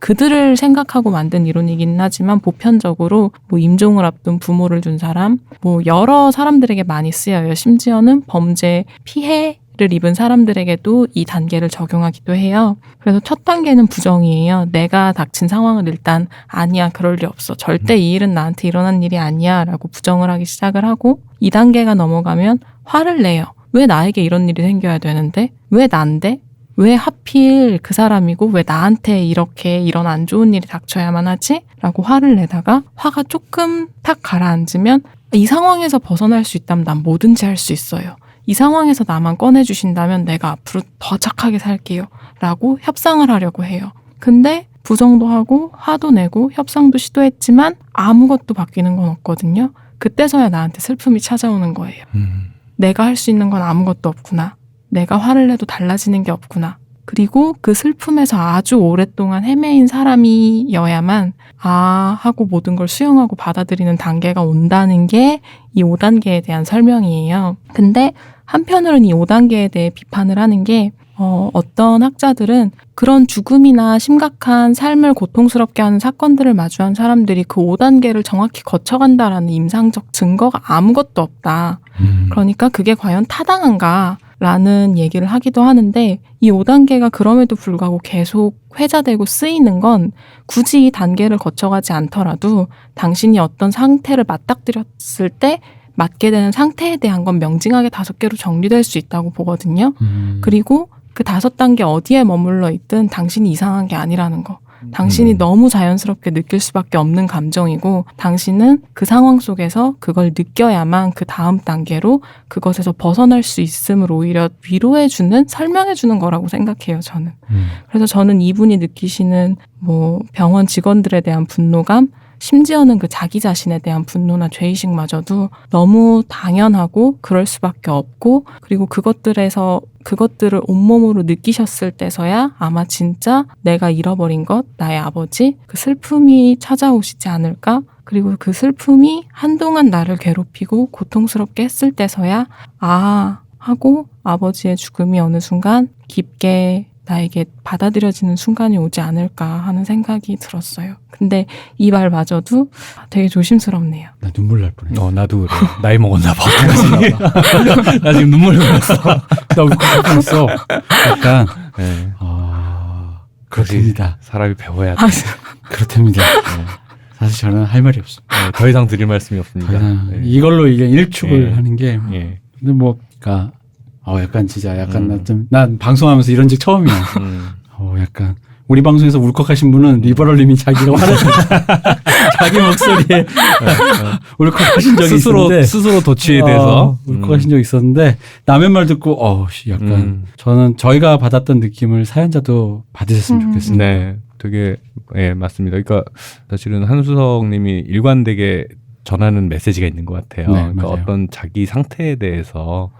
그들을 생각하고 만든 이론이긴 하지만 보편적으로 뭐 임종을 앞둔 부모를 둔 사람, 뭐 여러 사람들에게 많이 쓰여요. 심지어는 범죄 피해를 입은 사람들에게도 이 단계를 적용하기도 해요. 그래서 첫 단계는 부정이에요. 내가 닥친 상황을 일단 아니야, 그럴 리 없어. 절대 이 일은 나한테 일어난 일이 아니야 라고 부정을 하기 시작을 하고 2단계가 넘어가면 화를 내요. 왜 나에게 이런 일이 생겨야 되는데? 왜 난데? 왜 하필 그 사람이고 왜 나한테 이런 안 좋은 일이 닥쳐야만 하지? 라고 화를 내다가 화가 조금 탁 가라앉으면 이 상황에서 벗어날 수 있다면 난 뭐든지 할 수 있어요. 이 상황에서 나만 꺼내주신다면 내가 앞으로 더 착하게 살게요. 라고 협상을 하려고 해요. 근데 부정도 하고 화도 내고 협상도 시도했지만 아무것도 바뀌는 건 없거든요. 그때서야 나한테 슬픔이 찾아오는 거예요. 내가 할 수 있는 건 아무것도 없구나. 내가 화를 내도 달라지는 게 없구나. 그리고 그 슬픔에서 아주 오랫동안 헤매인 사람이어야만 하고 모든 걸 수용하고 받아들이는 단계가 온다는 게 이 5단계에 대한 설명이에요. 근데 한편으로는 이 5단계에 대해 비판을 하는 게 어떤 학자들은 그런 죽음이나 심각한 삶을 고통스럽게 하는 사건들을 마주한 사람들이 그 5단계를 정확히 거쳐간다라는 임상적 증거가 아무것도 없다. 그러니까 그게 과연 타당한가? 라는 얘기를 하기도 하는데 이 5단계가 그럼에도 불구하고 계속 회자되고 쓰이는 건 굳이 이 단계를 거쳐가지 않더라도 당신이 어떤 상태를 맞닥뜨렸을 때 맞게 되는 상태에 대한 건 명징하게 5개로 정리될 수 있다고 보거든요. 그리고 그 5단계 어디에 머물러 있든 당신이 이상한 게 아니라는 거. 당신이 너무 자연스럽게 느낄 수밖에 없는 감정이고 당신은 그 상황 속에서 그걸 느껴야만 그 다음 단계로 그것에서 벗어날 수 있음을 오히려 위로해주는 설명해주는 거라고 생각해요. 저는. 그래서 저는 이분이 느끼시는 뭐 병원 직원들에 대한 분노감 심지어는 그 자기 자신에 대한 분노나 죄의식마저도 너무 당연하고 그럴 수밖에 없고 그리고 그것들을 온몸으로 느끼셨을 때서야 아마 진짜 내가 잃어버린 것, 나의 아버지, 그 슬픔이 찾아오시지 않을까? 그리고 그 슬픔이 한동안 나를 괴롭히고 고통스럽게 했을 때서야 하고 아버지의 죽음이 어느 순간 깊게 나에게 받아들여지는 순간이 오지 않을까 하는 생각이 들었어요. 근데 이 말마저도 되게 조심스럽네요. 나 눈물 날 뻔했어. 나도 그래. 나이 먹었나 봐. 나 지금 눈물 났어. 나 울컥 뻔했어. 약간 네. 그렇답니다. 사람이 배워야 돼. 그렇답니다. 사실 저는 할 말이 없어. 더 이상 드릴 말씀이 없습니다. 네. 이걸로 이게 일축을 하는 게 예. 근데 뭐 그러니까 약간 진짜 약간 난 방송하면서 이런 적 처음이야. 약간 우리 방송에서 울컥하신 분은 리버럴님이 자기가 자기 목소리에 울컥하신 적이 있었는데 스스로 도취에 대해서 울컥하신 적이 있었는데 남의 말 듣고 약간 저는 저희가 받았던 느낌을 사연자도 받으셨으면 좋겠습니다. 네, 되게 맞습니다. 그러니까 사실은 한수석님이 일관되게 전하는 메시지가 있는 것 같아요. 네, 그러니까 맞아요. 어떤 자기 상태에 대해서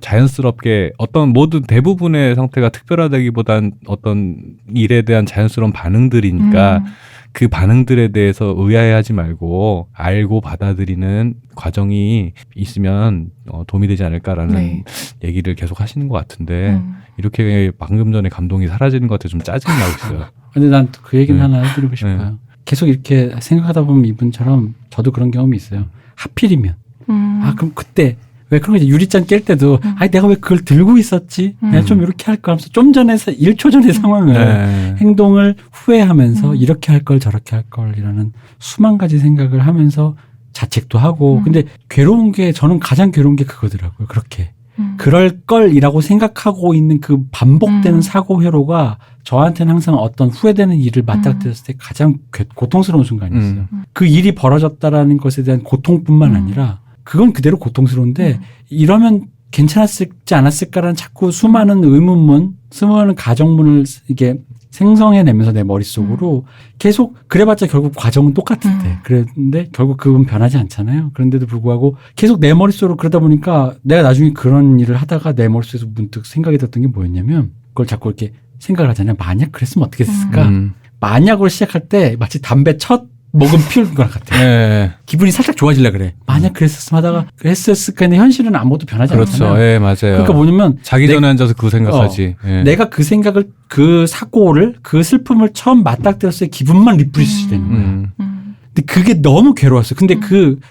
자연스럽게 어떤 모든 대부분의 상태가 특별하다기보단 어떤 일에 대한 자연스러운 반응들이니까 그 반응들에 대해서 의아해하지 말고 알고 받아들이는 과정이 있으면 도움이 되지 않을까라는 네. 얘기를 계속 하시는 것 같은데 이렇게 방금 전에 감동이 사라지는 것 같아 좀 짜증이 나고 있어요. 근데 난 그 얘기는 하나 해드리고 싶어요. 계속 이렇게 생각하다 보면 이분처럼 저도 그런 경험이 있어요. 하필이면 그럼 그때 왜 그런 거 이제 유리잔 깰 때도 내가 왜 그걸 들고 있었지? 내가 좀 이렇게 할 걸 하면서 좀 전에서 1초 전의 상황을 행동을 후회하면서 이렇게 할 걸 저렇게 할 걸 이라는 수만 가지 생각을 하면서 자책도 하고 근데 괴로운 게 저는 가장 괴로운 게 그거더라고요. 그렇게 그럴 걸이라고 생각하고 있는 그 반복되는 사고 회로가 저한테는 항상 어떤 후회되는 일을 맞닥뜨렸을 때 가장 고통스러운 순간이었어요. 그 일이 벌어졌다라는 것에 대한 고통뿐만 아니라 그건 그대로 고통스러운데 이러면 괜찮았을지 않았을까라는 자꾸 수많은 의문문, 수많은 가정문을 이게 생성해내면서 내 머릿속으로 계속 그래봤자 결국 과정은 똑같을 때 그랬는데 결국 그건 변하지 않잖아요. 그런데도 불구하고 계속 내 머릿속으로 그러다 보니까 내가 나중에 그런 일을 하다가 내 머릿속에서 문득 생각이 들었던 게 뭐였냐면 그걸 자꾸 이렇게 생각을 하잖아요. 만약 그랬으면 어떻게 했을까? 만약으로 시작할 때 마치 담배 첫 먹은 피우는 거랑 같아. 네. 기분이 살짝 좋아지려 그래. 만약 그랬었으면 하다가 했었을까 했는데 현실은 아무것도 변하지 않잖아요. 그렇죠. 예, 맞아요. 그러니까 뭐냐면 자기 전에 앉아서 그 생각하지. 예. 내가 그 생각을 그 사고를 그 슬픔을 처음 맞닥뜨렸을 때 기분만 리프레시 되는 거야. 근데 그게 너무 괴로웠어요. 근데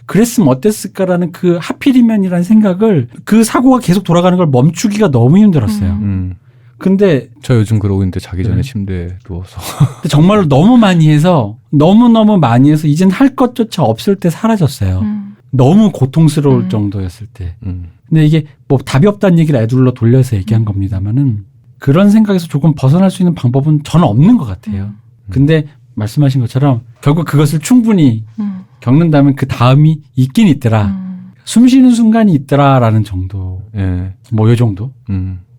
그랬으면 어땠을까라는 그 하필이면이라는 생각을 그 사고가 계속 돌아가는 걸 멈추기가 너무 힘들었어요. 근데 저 요즘 그러고 있는데 자기 전에 침대에 누워서 근데 정말로 너무 많이 해서 이젠 할 것조차 없을 때 사라졌어요. 너무 고통스러울 정도였을 때. 근데 이게 뭐 답이 없다는 얘기를 애둘러 돌려서 얘기한 겁니다만은 그런 생각에서 조금 벗어날 수 있는 방법은 저는 없는 것 같아요. 근데 말씀하신 것처럼 결국 그것을 충분히 겪는다면 그 다음이 있긴 있더라. 숨 쉬는 순간이 있더라라는 정도. 예. 뭐 요 정도.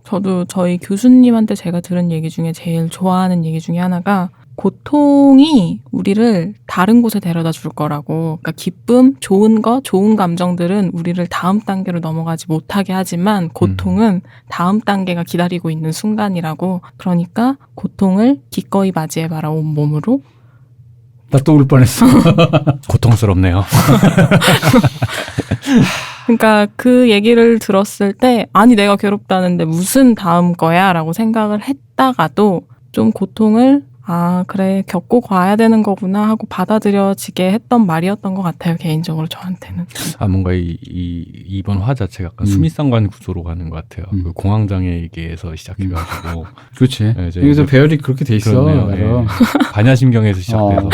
저도 저희 교수님한테 제가 들은 얘기 중에 제일 좋아하는 얘기 중에 하나가 고통이 우리를 다른 곳에 데려다 줄 거라고. 그러니까 기쁨, 좋은 거, 좋은 감정들은 우리를 다음 단계로 넘어가지 못하게 하지만 고통은 다음 단계가 기다리고 있는 순간이라고. 그러니까 고통을 기꺼이 맞이해봐라 온몸으로. 나 또 울 뻔했어. 고통스럽네요. 그러니까 그 얘기를 들었을 때 아니 내가 괴롭다는데 무슨 다음 거야 라고 생각을 했다가도 좀 고통을 아 그래 겪고 가야 되는 거구나 하고 받아들여지게 했던 말이었던 것 같아요. 개인적으로 저한테는. 뭔가 이번 화 자체가 약간 수미상관 구조로 가는 것 같아요. 그 공황장애에게서 시작해가지고. 그렇지. 네, 이제 여기서 배열이 그렇게 돼 있어. 그렇네요. 네. 반야신경에서 시작돼서.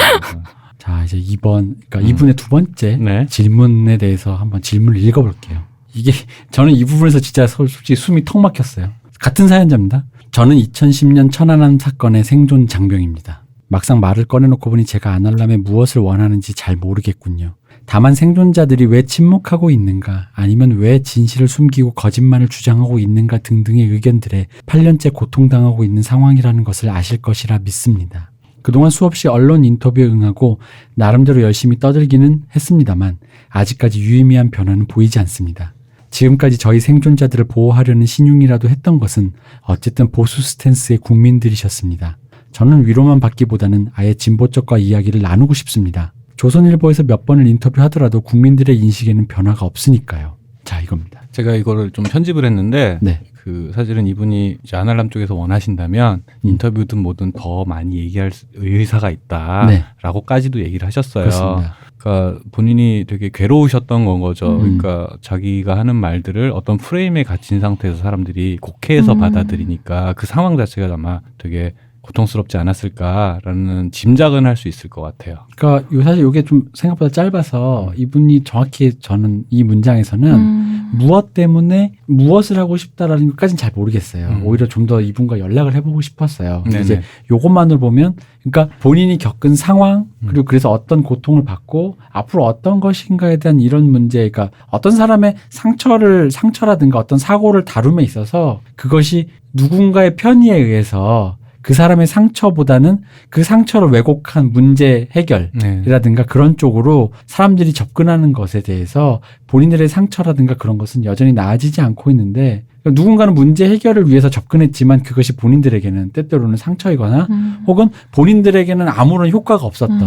자, 이제 2번, 그러니까 2분의 두 번째 네. 질문에 대해서 한번 질문을 읽어볼게요. 이게 저는 이 부분에서 진짜 솔직히 숨이 턱 막혔어요. 같은 사연자입니다. 저는 2010년 천안함 사건의 생존 장병입니다. 막상 말을 꺼내놓고 보니 제가 아날람에 무엇을 원하는지 잘 모르겠군요. 다만 생존자들이 왜 침묵하고 있는가 아니면 왜 진실을 숨기고 거짓말을 주장하고 있는가 등등의 의견들에 8년째 고통당하고 있는 상황이라는 것을 아실 것이라 믿습니다. 그동안 수없이 언론 인터뷰에 응하고 나름대로 열심히 떠들기는 했습니다만 아직까지 유의미한 변화는 보이지 않습니다. 지금까지 저희 생존자들을 보호하려는 신용이라도 했던 것은 어쨌든 보수 스탠스의 국민들이셨습니다. 저는 위로만 받기보다는 아예 진보적과 이야기를 나누고 싶습니다. 조선일보에서 몇 번을 인터뷰하더라도 국민들의 인식에는 변화가 없으니까요. 자, 이겁니다. 제가 이거를 좀 편집을 했는데 네. 그 사실은 이분이 이제 아날람 쪽에서 원하신다면 인터뷰든 뭐든 더 많이 얘기할 의사가 있다라고까지도 얘기를 하셨어요. 그렇습니다. 그러니까 본인이 되게 괴로우셨던 건 거죠. 음. 그러니까 자기가 하는 말들을 어떤 프레임에 gathin 상태에서 사람들이 곡해해서 받아들이니까 그 상황 자체가 아마 되게 고통스럽지 않았을까라는 짐작은 할 수 있을 것 같아요. 그러니까 사실 이게 좀 생각보다 짧아서 이분이 정확히 저는 이 문장에서는 무엇 때문에 무엇을 하고 싶다라는 것까지는 잘 모르겠어요. 오히려 좀 더 이분과 연락을 해보고 싶었어요. 근데 이제 요것만을 보면 그러니까 본인이 겪은 상황 그리고 그래서 어떤 고통을 받고 앞으로 어떤 것인가에 대한 이런 문제 그러니까 어떤 사람의 상처라든가 어떤 사고를 다룸에 있어서 그것이 누군가의 편의에 의해서 그 사람의 상처보다는 그 상처를 왜곡한 문제 해결이라든가 그런 쪽으로 사람들이 접근하는 것에 대해서 본인들의 상처라든가 그런 것은 여전히 나아지지 않고 있는데 누군가는 문제 해결을 위해서 접근했지만 그것이 본인들에게는 때때로는 상처이거나 혹은 본인들에게는 아무런 효과가 없었던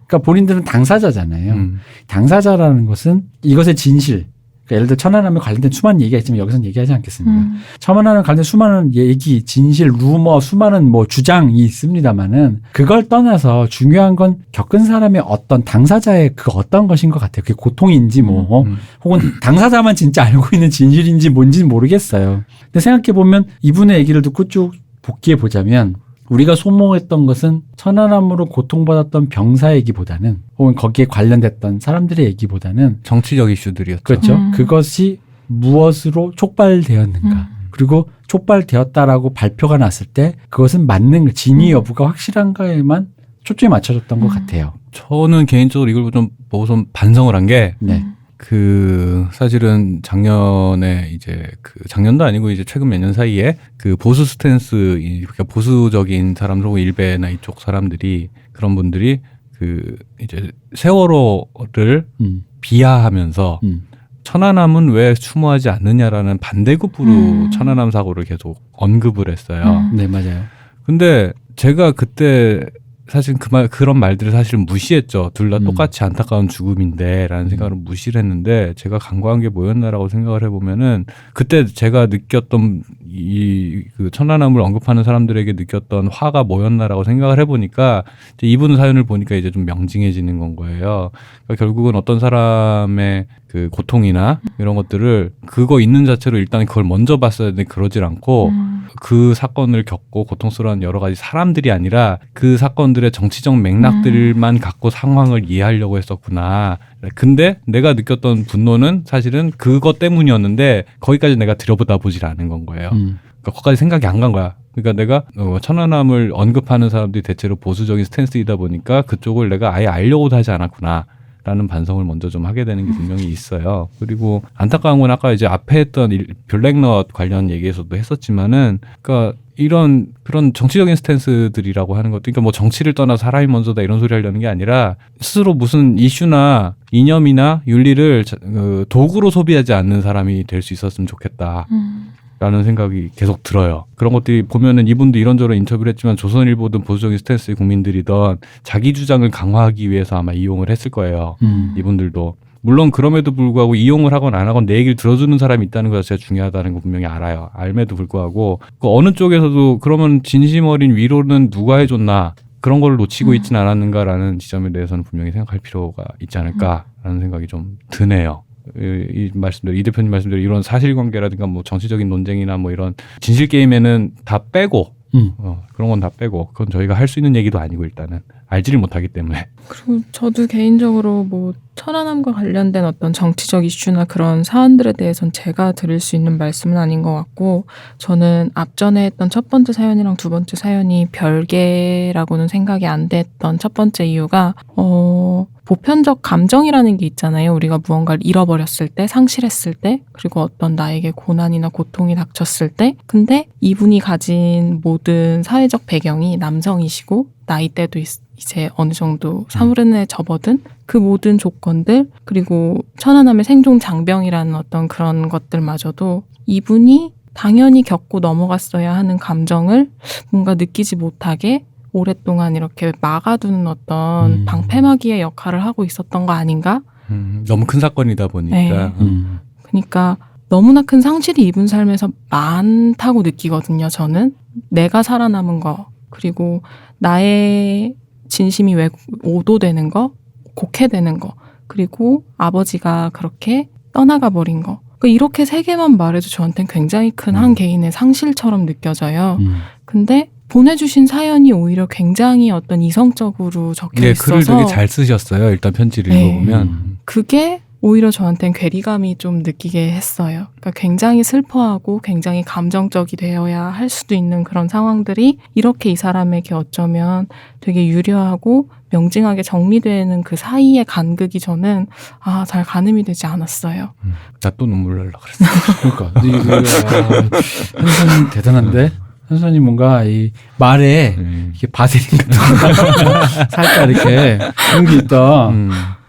그러니까 본인들은 당사자잖아요. 당사자라는 것은 이것의 진실 그러니까 예를 들어 천안함에 관련된 수많은 얘기가 있지만 여기서는 얘기하지 않겠습니다. 천안함에 관련된 수많은 얘기, 진실, 루머, 수많은 뭐 주장이 있습니다만은 그걸 떠나서 중요한 건 겪은 사람의 어떤 당사자의 그 어떤 것인 것 같아요. 그게 고통인지 뭐 혹은 당사자만 진짜 알고 있는 진실인지 뭔지는 모르겠어요. 근데 생각해 보면 이분의 얘기를 듣고 쭉 복기해 보자면 우리가 소모했던 것은 천안함으로 고통받았던 병사 얘기보다는 혹은 거기에 관련됐던 사람들의 얘기보다는 정치적 이슈들이었죠. 그렇죠. 그것이 무엇으로 촉발되었는가. 그리고 촉발되었다라고 발표가 났을 때 그것은 맞는 진위 여부가 확실한가에만 초점이 맞춰졌던 것 같아요. 저는 개인적으로 이걸 좀 보고 좀 반성을 한 게 네. 그 사실은 작년에 이제 그 작년도 아니고 이제 최근 몇 년 사이에 그 보수 스탠스 그러니까 보수적인 사람들 혹은 일베나 이쪽 사람들이 그런 분들이 그 이제 세월호를 비하하면서 천안함은 왜 추모하지 않느냐라는 반대급부로 천안함 사고를 계속 언급을 했어요. 네, 맞아요. 근데 제가 그때 사실 그런 말들을 사실 무시했죠. 둘 다 똑같이 안타까운 죽음인데라는 생각으로 무시를 했는데 제가 간과한 게 뭐였나라고 생각을 해보면은 그때 제가 느꼈던 그 천안함을 언급하는 사람들에게 느꼈던 화가 뭐였나라고 생각을 해보니까 이제 이분 사연을 보니까 이제 좀 명징해지는 건 거예요. 그러니까 결국은 어떤 사람의 그 고통이나 이런 것들을 그거 있는 자체로 일단 그걸 먼저 봤어야 되는데 그러질 않고 그 사건을 겪고 고통스러운 여러 가지 사람들이 아니라 그 사건들의 정치적 맥락들만 갖고 상황을 이해하려고 했었구나. 근데 내가 느꼈던 분노는 사실은 그것 때문이었는데 거기까지 내가 들여보다 보질 않은 건 거예요. 그러니까 거기까지 생각이 안 간 거야. 그러니까 내가 천안함을 언급하는 사람들이 대체로 보수적인 스탠스이다 보니까 그쪽을 내가 아예 알려고도 하지 않았구나. 라는 반성을 먼저 좀 하게 되는 게 분명히 있어요. 그리고 안타까운 건 아까 이제 앞에 했던 블랙넛 관련 얘기에서도 했었지만은, 그러니까 이런 그런 정치적인 스탠스들이라고 하는 것도, 그러니까 뭐 정치를 떠나 사람이 먼저다 이런 소리 하려는 게 아니라 스스로 무슨 이슈나 이념이나 윤리를 도구로 소비하지 않는 사람이 될 수 있었으면 좋겠다. 라는 생각이 계속 들어요. 그런 것들이 보면은 이분도 이런저런 인터뷰를 했지만 조선일보든 보수적인 스탠스의 국민들이던 자기 주장을 강화하기 위해서 아마 이용을 했을 거예요. 이분들도. 물론 그럼에도 불구하고 이용을 하건 안 하건 내 얘기를 들어주는 사람이 있다는 것 자체가 중요하다는 거 분명히 알아요. 알매도 불구하고 그 어느 쪽에서도 그러면 진심 어린 위로는 누가 해줬나 그런 걸 놓치고 있지는 않았는가라는 지점에 대해서는 분명히 생각할 필요가 있지 않을까라는 생각이 좀 드네요. 이 말씀대로 이 대표님 말씀대로 이런 사실관계라든가 뭐 정치적인 논쟁이나 뭐 이런 진실 게임에는 다 빼고 그런 건 다 빼고 그건 저희가 할 수 있는 얘기도 아니고 일단은 알지를 못하기 때문에. 그리고 저도 개인적으로 뭐 천안함과 관련된 어떤 정치적 이슈나 그런 사안들에 대해서는 제가 드릴 수 있는 말씀은 아닌 것 같고, 저는 앞전에 했던 첫 번째 사연이랑 두 번째 사연이 별개라고는 생각이 안 됐던 첫 번째 이유가 보편적 감정이라는 게 있잖아요. 우리가 무언가를 잃어버렸을 때, 상실했을 때, 그리고 어떤 나에게 고난이나 고통이 닥쳤을 때. 근데 이분이 가진 모든 사회적 배경이 남성이시고 나이대도 이제 어느 정도 사무른에 접어든 그 모든 조건들, 그리고 천안함의 생존 장병이라는 어떤 그런 것들마저도 이분이 당연히 겪고 넘어갔어야 하는 감정을 뭔가 느끼지 못하게 오랫동안 이렇게 막아두는 어떤 방패막이의 역할을 하고 있었던 거 아닌가? 너무 큰 사건이다 보니까. 네. 그러니까 너무나 큰 상실이 이분 삶에서 많다고 느끼거든요. 저는 내가 살아남은 거, 그리고 나의 진심이 왜 오도되는 거, 곡해되는 거, 그리고 아버지가 그렇게 떠나가 버린 거. 그러니까 이렇게 세 개만 말해도 저한테는 굉장히 큰 한 개인의 상실처럼 느껴져요. 근데 보내주신 사연이 오히려 굉장히 어떤 이성적으로 적혀 네, 있어서 글을 되게 잘 쓰셨어요. 일단 편지를 네. 읽어보면. 그게 오히려 저한테는 괴리감이 좀 느끼게 했어요. 그러니까 굉장히 슬퍼하고 굉장히 감정적이 되어야 할 수도 있는 그런 상황들이 이렇게 이 사람에게 어쩌면 되게 유려하고 명징하게 정리되는 그 사이의 간극이 저는 잘 가늠이 되지 않았어요. 나 또 눈물 날라 그랬어. 그러니까 현선님 대단한데. 현선님 뭔가 이 말에 이렇게 바세린 같은 거 살짝 이렇게 그런 게 있다.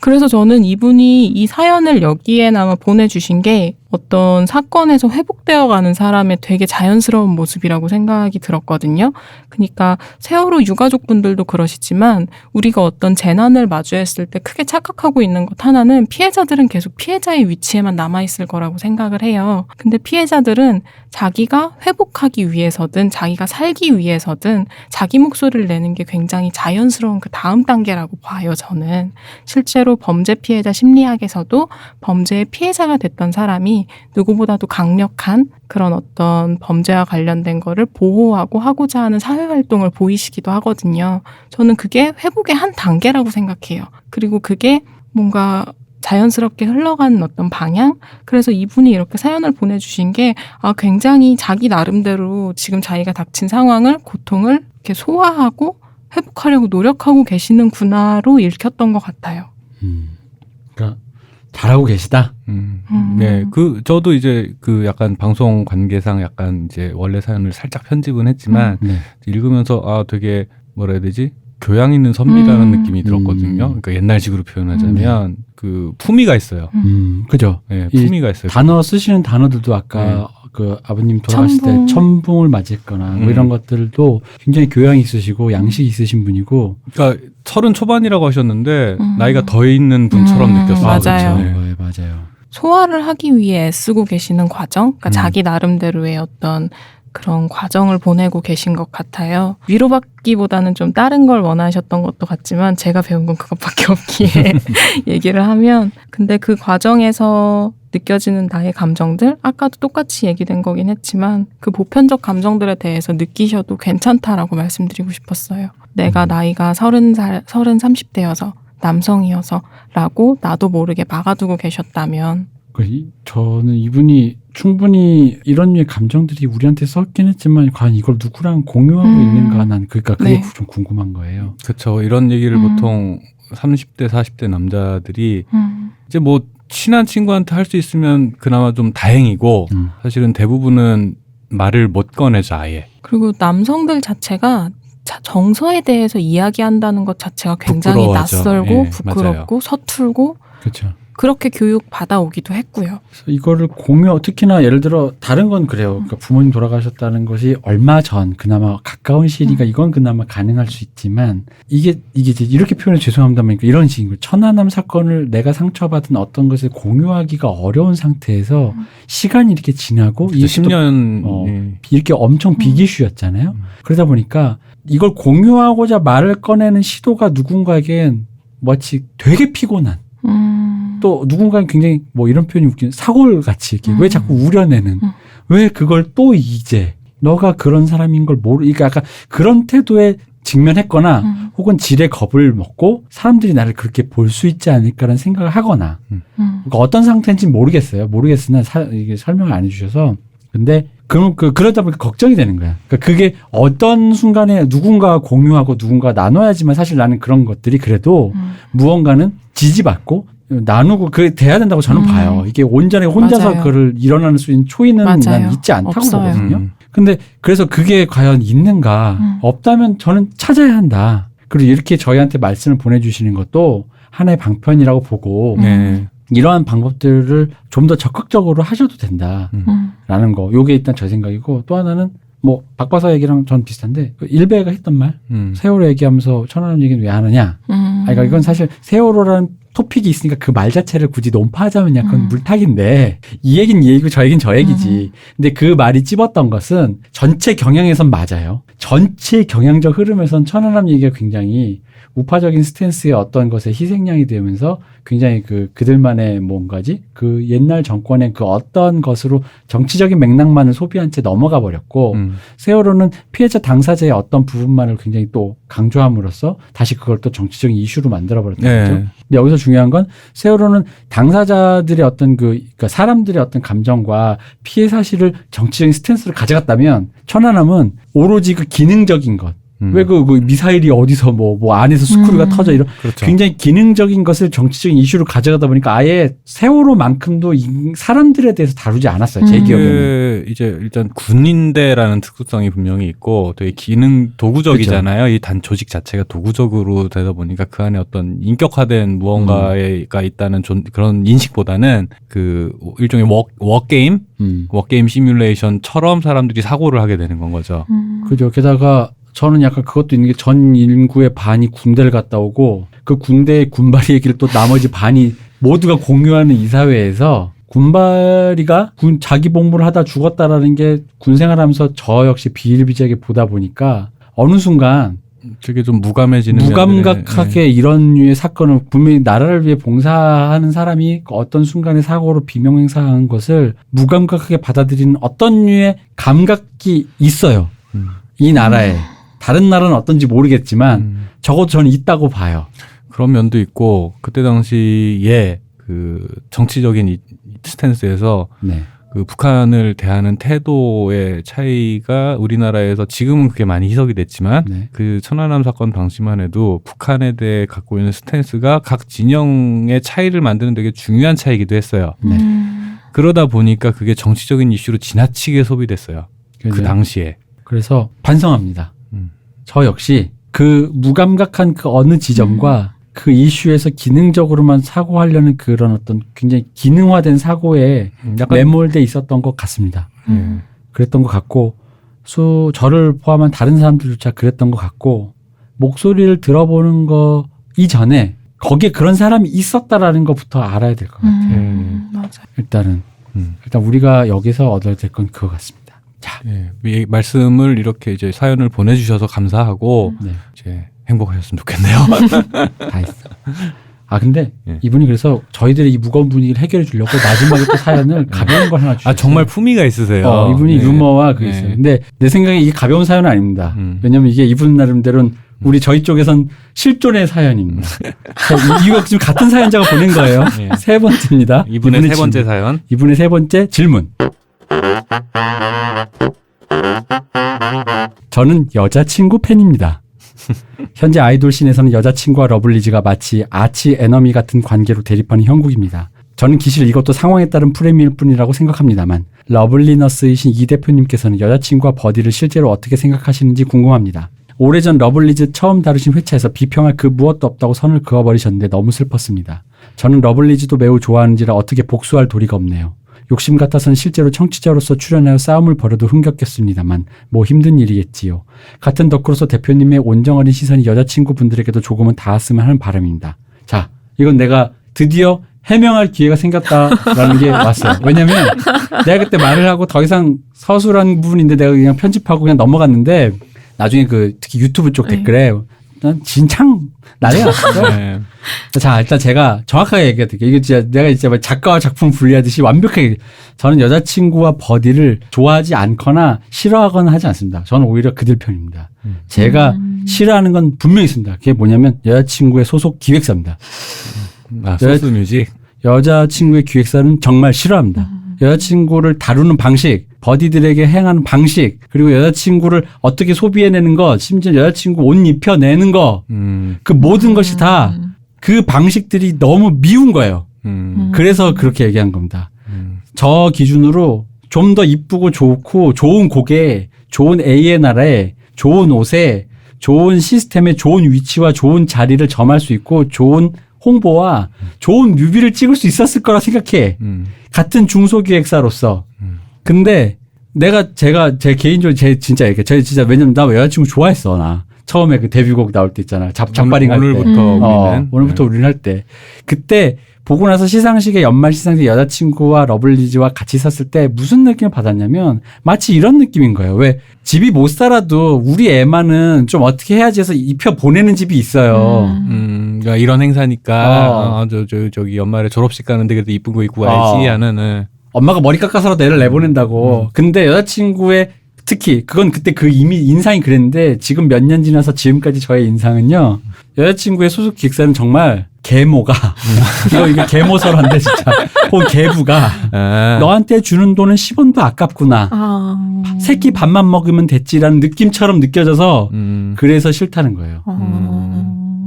그래서 저는 이분이 이 사연을 여기에나마 보내주신 게 어떤 사건에서 회복되어 가는 사람의 되게 자연스러운 모습이라고 생각이 들었거든요. 그러니까 세월호 유가족분들도 그러시지만 우리가 어떤 재난을 마주했을 때 크게 착각하고 있는 것 하나는 피해자들은 계속 피해자의 위치에만 남아있을 거라고 생각을 해요. 근데 피해자들은 자기가 회복하기 위해서든 자기가 살기 위해서든 자기 목소리를 내는 게 굉장히 자연스러운 그 다음 단계라고 봐요, 저는. 실제로 범죄 피해자 심리학에서도 범죄의 피해자가 됐던 사람이 누구보다도 강력한 그런 어떤 범죄와 관련된 거를 보호하고 하고자 하는 사회활동을 보이시기도 하거든요. 저는 그게 회복의 한 단계라고 생각해요. 그리고 그게 뭔가 자연스럽게 흘러가는 어떤 방향? 그래서 이분이 이렇게 사연을 보내주신 게 굉장히 자기 나름대로 지금 자기가 닥친 상황을, 고통을 이렇게 소화하고 회복하려고 노력하고 계시는구나로 읽혔던 것 같아요. 그러니까 잘하고 계시다. 네, 저도 이제 약간 방송 관계상 약간 이제 원래 사연을 살짝 편집은 했지만 읽으면서 되게 뭐라 해야 되지? 교양 있는 선비라는 느낌이 들었거든요. 그러니까 옛날식으로 표현하자면 그 품위가 있어요. 그죠. 네, 품위가 있어요. 단어 쓰시는 단어들도 아까 그 아버님 돌아가실 때 천붕을 맞았거나 뭐 이런 것들도 굉장히 교양이 있으시고 양식이 있으신 분이고. 그러니까 30 초반이라고 하셨는데 나이가 더 있는 분처럼 느꼈어요. 맞아요. 네, 맞아요. 소화를 하기 위해 애쓰고 계시는 과정, 그러니까 자기 나름대로의 어떤 그런 과정을 보내고 계신 것 같아요. 위로받기보다는 좀 다른 걸 원하셨던 것도 같지만 제가 배운 건 그것밖에 없기에 얘기를 하면, 근데 그 과정에서 느껴지는 나의 감정들, 아까도 똑같이 얘기된 거긴 했지만 그 보편적 감정들에 대해서 느끼셔도 괜찮다라고 말씀드리고 싶었어요. 내가 나이가 30대여서 남성이어서 라고 나도 모르게 막아두고 계셨다면. 저는 이분이 충분히 이런 류의 감정들이 우리한테 섞긴 했지만 과연 이걸 누구랑 공유하고 있는가, 난 그러니까 그게 네. 좀 궁금한 거예요. 그렇죠. 이런 얘기를 보통 30대, 40대 남자들이 이제 뭐 친한 친구한테 할 수 있으면 그나마 좀 다행이고 사실은 대부분은 말을 못 꺼내죠, 아예. 그리고 남성들 자체가 정서에 대해서 이야기한다는 것 자체가 굉장히 부끄러워하죠. 낯설고 예, 부끄럽고 맞아요. 서툴고 그렇죠. 그렇게 교육 받아오기도 했고요. 그래서 이거를 특히나 예를 들어 다른 건 그래요. 그러니까 부모님 돌아가셨다는 것이 얼마 전 그나마 가까운 시일이니까 이건 그나마 가능할 수 있지만 이게 이제 이렇게 표현해 죄송합니다만 이런 식인 거예요. 천안함 사건을 내가 상처받은 어떤 것을 공유하기가 어려운 상태에서 시간이 이렇게 지나고 그렇죠. 10년 이렇게 엄청 빅이슈였잖아요. 그러다 보니까 이걸 공유하고자 말을 꺼내는 시도가 누군가에겐 마치 되게 피곤한 또 누군가는 굉장히 뭐 이런 표현이 웃기는 사골같이 이렇게 왜 자꾸 우려내는 왜 그걸 또 이제 너가 그런 사람인 걸 그러니까 약간 그런 태도에 직면했거나 혹은 지레 겁을 먹고 사람들이 나를 그렇게 볼 수 있지 않을까라는 생각을 하거나 그러니까 어떤 상태인지는 모르겠으나 이게 설명을 안 해주셔서 근데 그러다 보니까 걱정이 되는 거야. 그러니까 그게 어떤 순간에 누군가 공유하고 누군가 나눠야지만 사실 나는 그런 것들이 그래도 무언가는 지지받고 나누고 그게 돼야 된다고 저는 봐요. 이게 온전히 혼자서 맞아요. 그를 일어나는 수 있는 초이는 맞아요. 난 있지 않다고 없어요. 보거든요. 근데 그래서 그게 과연 있는가 없다면 저는 찾아야 한다. 그리고 이렇게 저희한테 말씀을 보내주시는 것도 하나의 방편이라고 보고 네. 이러한 방법들을 좀 더 적극적으로 하셔도 된다라는 거. 요게 일단 제 생각이고 또 하나는 뭐 박 박사 얘기랑 전 비슷한데 일베가 했던 말 세월호 얘기하면서 천안함 얘기는 왜 안 하냐. 그러니까 이건 사실 세월호라는 토픽이 있으니까 그 말 자체를 굳이 논파하자면 약간 물타기인데 이 얘기는 이 얘기고 저 얘기는 저 얘기지. 근데 그 말이 찝었던 것은 전체 경향에선 맞아요. 전체 경향적 흐름에선 천안함 얘기가 굉장히 우파적인 스탠스의 어떤 것의 희생양이 되면서 굉장히 그들만의 뭔가지 그 옛날 정권의 그 어떤 것으로 정치적인 맥락만을 소비한 채 넘어가 버렸고 세월호는 피해자 당사자의 어떤 부분만을 굉장히 또 강조함으로써 다시 그걸 또 정치적인 이슈로 만들어 버렸던 거죠. 근데 여기서 중요한 건 세월호는 당사자들의 어떤 그러니까 사람들의 어떤 감정과 피해 사실을 정치적인 스탠스로 가져갔다면 천안함은 오로지 그 기능적인 것. 왜 그 미사일이 어디서 뭐 안에서 스크류가 터져 이런 그렇죠. 굉장히 기능적인 것을 정치적인 이슈로 가져가다 보니까 아예 세월호만큼도 사람들에 대해서 다루지 않았어요. 제 기억에는. 이제 일단 군인대라는 특수성이 분명히 있고 되게 도구적이잖아요. 이 단 조직 자체가 도구적으로 되다 보니까 그 안에 어떤 인격화된 무언가가 있다는 그런 인식보다는 그 일종의 워게임 시뮬레이션처럼 사람들이 사고를 하게 되는 건 거죠. 그죠. 게다가 저는 약간 그것도 있는 게 전 인구의 반이 군대를 갔다 오고 그 군대의 군발이 얘기를 또 나머지 반이 모두가 공유하는 이 사회에서 군발이가 자기 복무를 하다 죽었다라는 게 군 생활하면서 저 역시 비일비재하게 보다 보니까 어느 순간 되게 좀 무감해지는 무감각하게 이런 류의 사건을 분명히 나라를 위해 봉사하는 사람이 어떤 순간에 사고로 비명행사한 것을 무감각하게 받아들이는 어떤 류의 감각이 있어요. 이 나라에. 다른 나라는 어떤지 모르겠지만 적어도 저는 있다고 봐요. 그런 면도 있고 그때 당시에 그 정치적인 스탠스에서 네. 그 북한을 대하는 태도의 차이가 우리나라에서 지금은 그게 많이 희석이 됐지만 네. 그 천안함 사건 당시만 해도 북한에 대해 갖고 있는 스탠스가 각 진영의 차이를 만드는 되게 중요한 차이기도 했어요. 네. 그러다 보니까 그게 정치적인 이슈로 지나치게 소비됐어요. 그죠. 그 당시에. 그래서 반성합니다. 저 역시 그 무감각한 그 어느 지점과 그 이슈에서 기능적으로만 사고하려는 그런 어떤 굉장히 기능화된 사고에 약간 매몰돼 있었던 것 같습니다. 그랬던 것 같고 저를 포함한 다른 사람들조차 그랬던 것 같고 목소리를 들어보는 거 이전에 거기에 그런 사람이 있었다라는 것부터 알아야 될 것 같아요. 맞아요. 일단 우리가 여기서 얻어야 될 건 그거 같습니다. 자, 이 말씀을 이렇게 이제 사연을 보내주셔서 감사하고 네. 이제 행복하셨으면 좋겠네요. 다 했어. 근데 예. 이분이 그래서 저희들의 이 무거운 분위기를 해결해 주려고 마지막에 또 사연을 가벼운 걸 하나 주셨어요. 정말 품위가 있으세요. 이분이 네. 유머와 그 네. 있어요. 근데 내 생각에 이게 가벼운 사연은 아닙니다. 왜냐면 이게 이분 나름대로는 저희 쪽에선 실존의 사연입니다. 이거 지금 같은 사연자가 보낸 거예요. 네. 세 번째입니다. 이분의 세 번째 질문. 사연. 이분의 세 번째 질문. 저는 여자친구 팬입니다. 현재 아이돌 씬에서는 여자친구와 러블리즈가 마치 아치 에너미 같은 관계로 대립하는 형국입니다. 저는 기실 이것도 상황에 따른 프레임일 뿐이라고 생각합니다만 러블리너스이신 이 대표님께서는 여자친구와 버디를 실제로 어떻게 생각하시는지 궁금합니다. 오래전 러블리즈 처음 다루신 회차에서 비평할 그 무엇도 없다고 선을 그어버리셨는데 너무 슬펐습니다. 저는 러블리즈도 매우 좋아하는지라 어떻게 복수할 도리가 없네요. 욕심 같아서는 실제로 청취자로서 출연하여 싸움을 벌여도 흥겹겠습니다만 뭐 힘든 일이겠지요. 같은 덕후로서 대표님의 온정어린 시선이 여자친구분들에게도 조금은 닿았으면 하는 바람입니다. 자, 이건 내가 드디어 해명할 기회가 생겼다라는 게 왔어요. 왜냐면 내가 그때 말을 하고 더 이상 서술한 부분인데 내가 그냥 편집하고 그냥 넘어갔는데 나중에 그 특히 유튜브 쪽 댓글에 난 진창 난리가 났어요. 네. 자, 일단 제가 정확하게 얘기해 드릴게요. 이게 진짜 내가 이제 작가와 작품 분리하듯이 완벽하게 저는 여자친구와 버디를 좋아하지 않거나 싫어하거나 하지 않습니다. 저는 오히려 그들 편입니다. 제가 싫어하는 건 분명히 있습니다. 그게 뭐냐면 여자친구의 소속 기획사입니다. 소스 뮤직. 여자친구의 기획사는 정말 싫어합니다. 여자친구를 다루는 방식, 버디들에게 행하는 방식, 그리고 여자친구를 어떻게 소비해내는 것, 심지어 여자친구 옷 입혀내는 것, 그 모든 것이 다 그 방식들이 너무 미운 거예요. 그래서 그렇게 얘기한 겁니다. 저 기준으로 좀 더 이쁘고 좋고 좋은 곡에, 좋은 A&R에, 좋은 옷에, 좋은 시스템에 좋은 위치와 좋은 자리를 점할 수 있고 좋은 홍보와 좋은 뮤비를 찍을 수 있었을 거라 생각해. 같은 중소기획사로서. 근데 제가 제 개인적으로 진짜 이렇게 제 진짜 왜냐면 나 여자친구 좋아했어 나. 처음에 그 데뷔곡 나올 때 있잖아. 잡바링 할 때. 오늘부터 우리는. 오늘부터 우리는 할 때. 그때 보고 나서 시상식에 연말 시상식 여자친구와 러블리즈와 같이 섰을 때 무슨 느낌을 받았냐면 마치 이런 느낌인 거예요. 왜 집이 못 살아도 우리 애만은 좀 어떻게 해야지 해서 입혀 보내는 집이 있어요. 그러니까 이런 행사니까 저기 연말에 졸업식 가는데 그래도 이쁜 거 입고 가야지 하는. 엄마가 머리 깎아서라도 애를 내보낸다고. 근데 여자친구의 특히 그건 그때 그 이미 인상이 그랬는데 지금 몇 년 지나서 지금까지 저의 인상은요. 여자친구의 소속 기획사는 정말 계모가 이거 계모설한데 진짜 혹은 계부가 너한테 주는 돈은 10원도 아깝구나. 새끼 밥만 먹으면 됐지라는 느낌처럼 느껴져서 그래서 싫다는 거예요.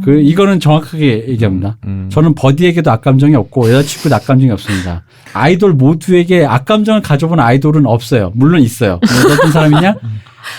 이거는 정확하게 얘기합니다. 저는 버디에게도 악감정이 없고 여자친구도 악감정이 없습니다. 아이돌 모두에게 악감정을 가져본 아이돌은 없어요. 물론 있어요. 어떤 사람이냐?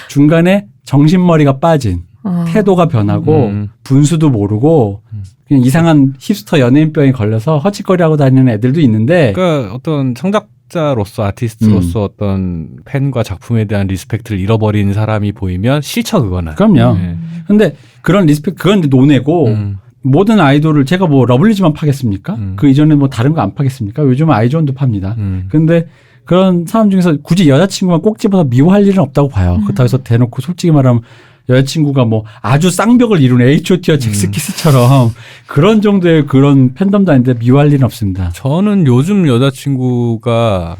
중간에 정신머리가 빠진 태도가 변하고 분수도 모르고 그냥 이상한 힙스터 연예인병에 걸려서 허짓거리하고 다니는 애들도 있는데 그러니까 어떤 창작자로서 아티스트로서 어떤 팬과 작품에 대한 리스펙트를 잃어버린 사람이 보이면 싫죠 그거는. 그럼요. 근데 그런 리스펙트 그건 이제 논외고 모든 아이돌을 제가 뭐 러블리즈만 파겠습니까? 그 이전에 뭐 다른 거 안 파겠습니까? 요즘은 아이존도 팝니다. 근데 그런 사람 중에서 굳이 여자친구만 꼭 집어서 미워할 일은 없다고 봐요. 그렇다고 해서 대놓고 솔직히 말하면 여자친구가 뭐 아주 쌍벽을 이룬 H.O.T와 잭스키스처럼 그런 정도의 그런 팬덤도 아닌데 미워할 일은 없습니다. 저는 요즘 여자친구가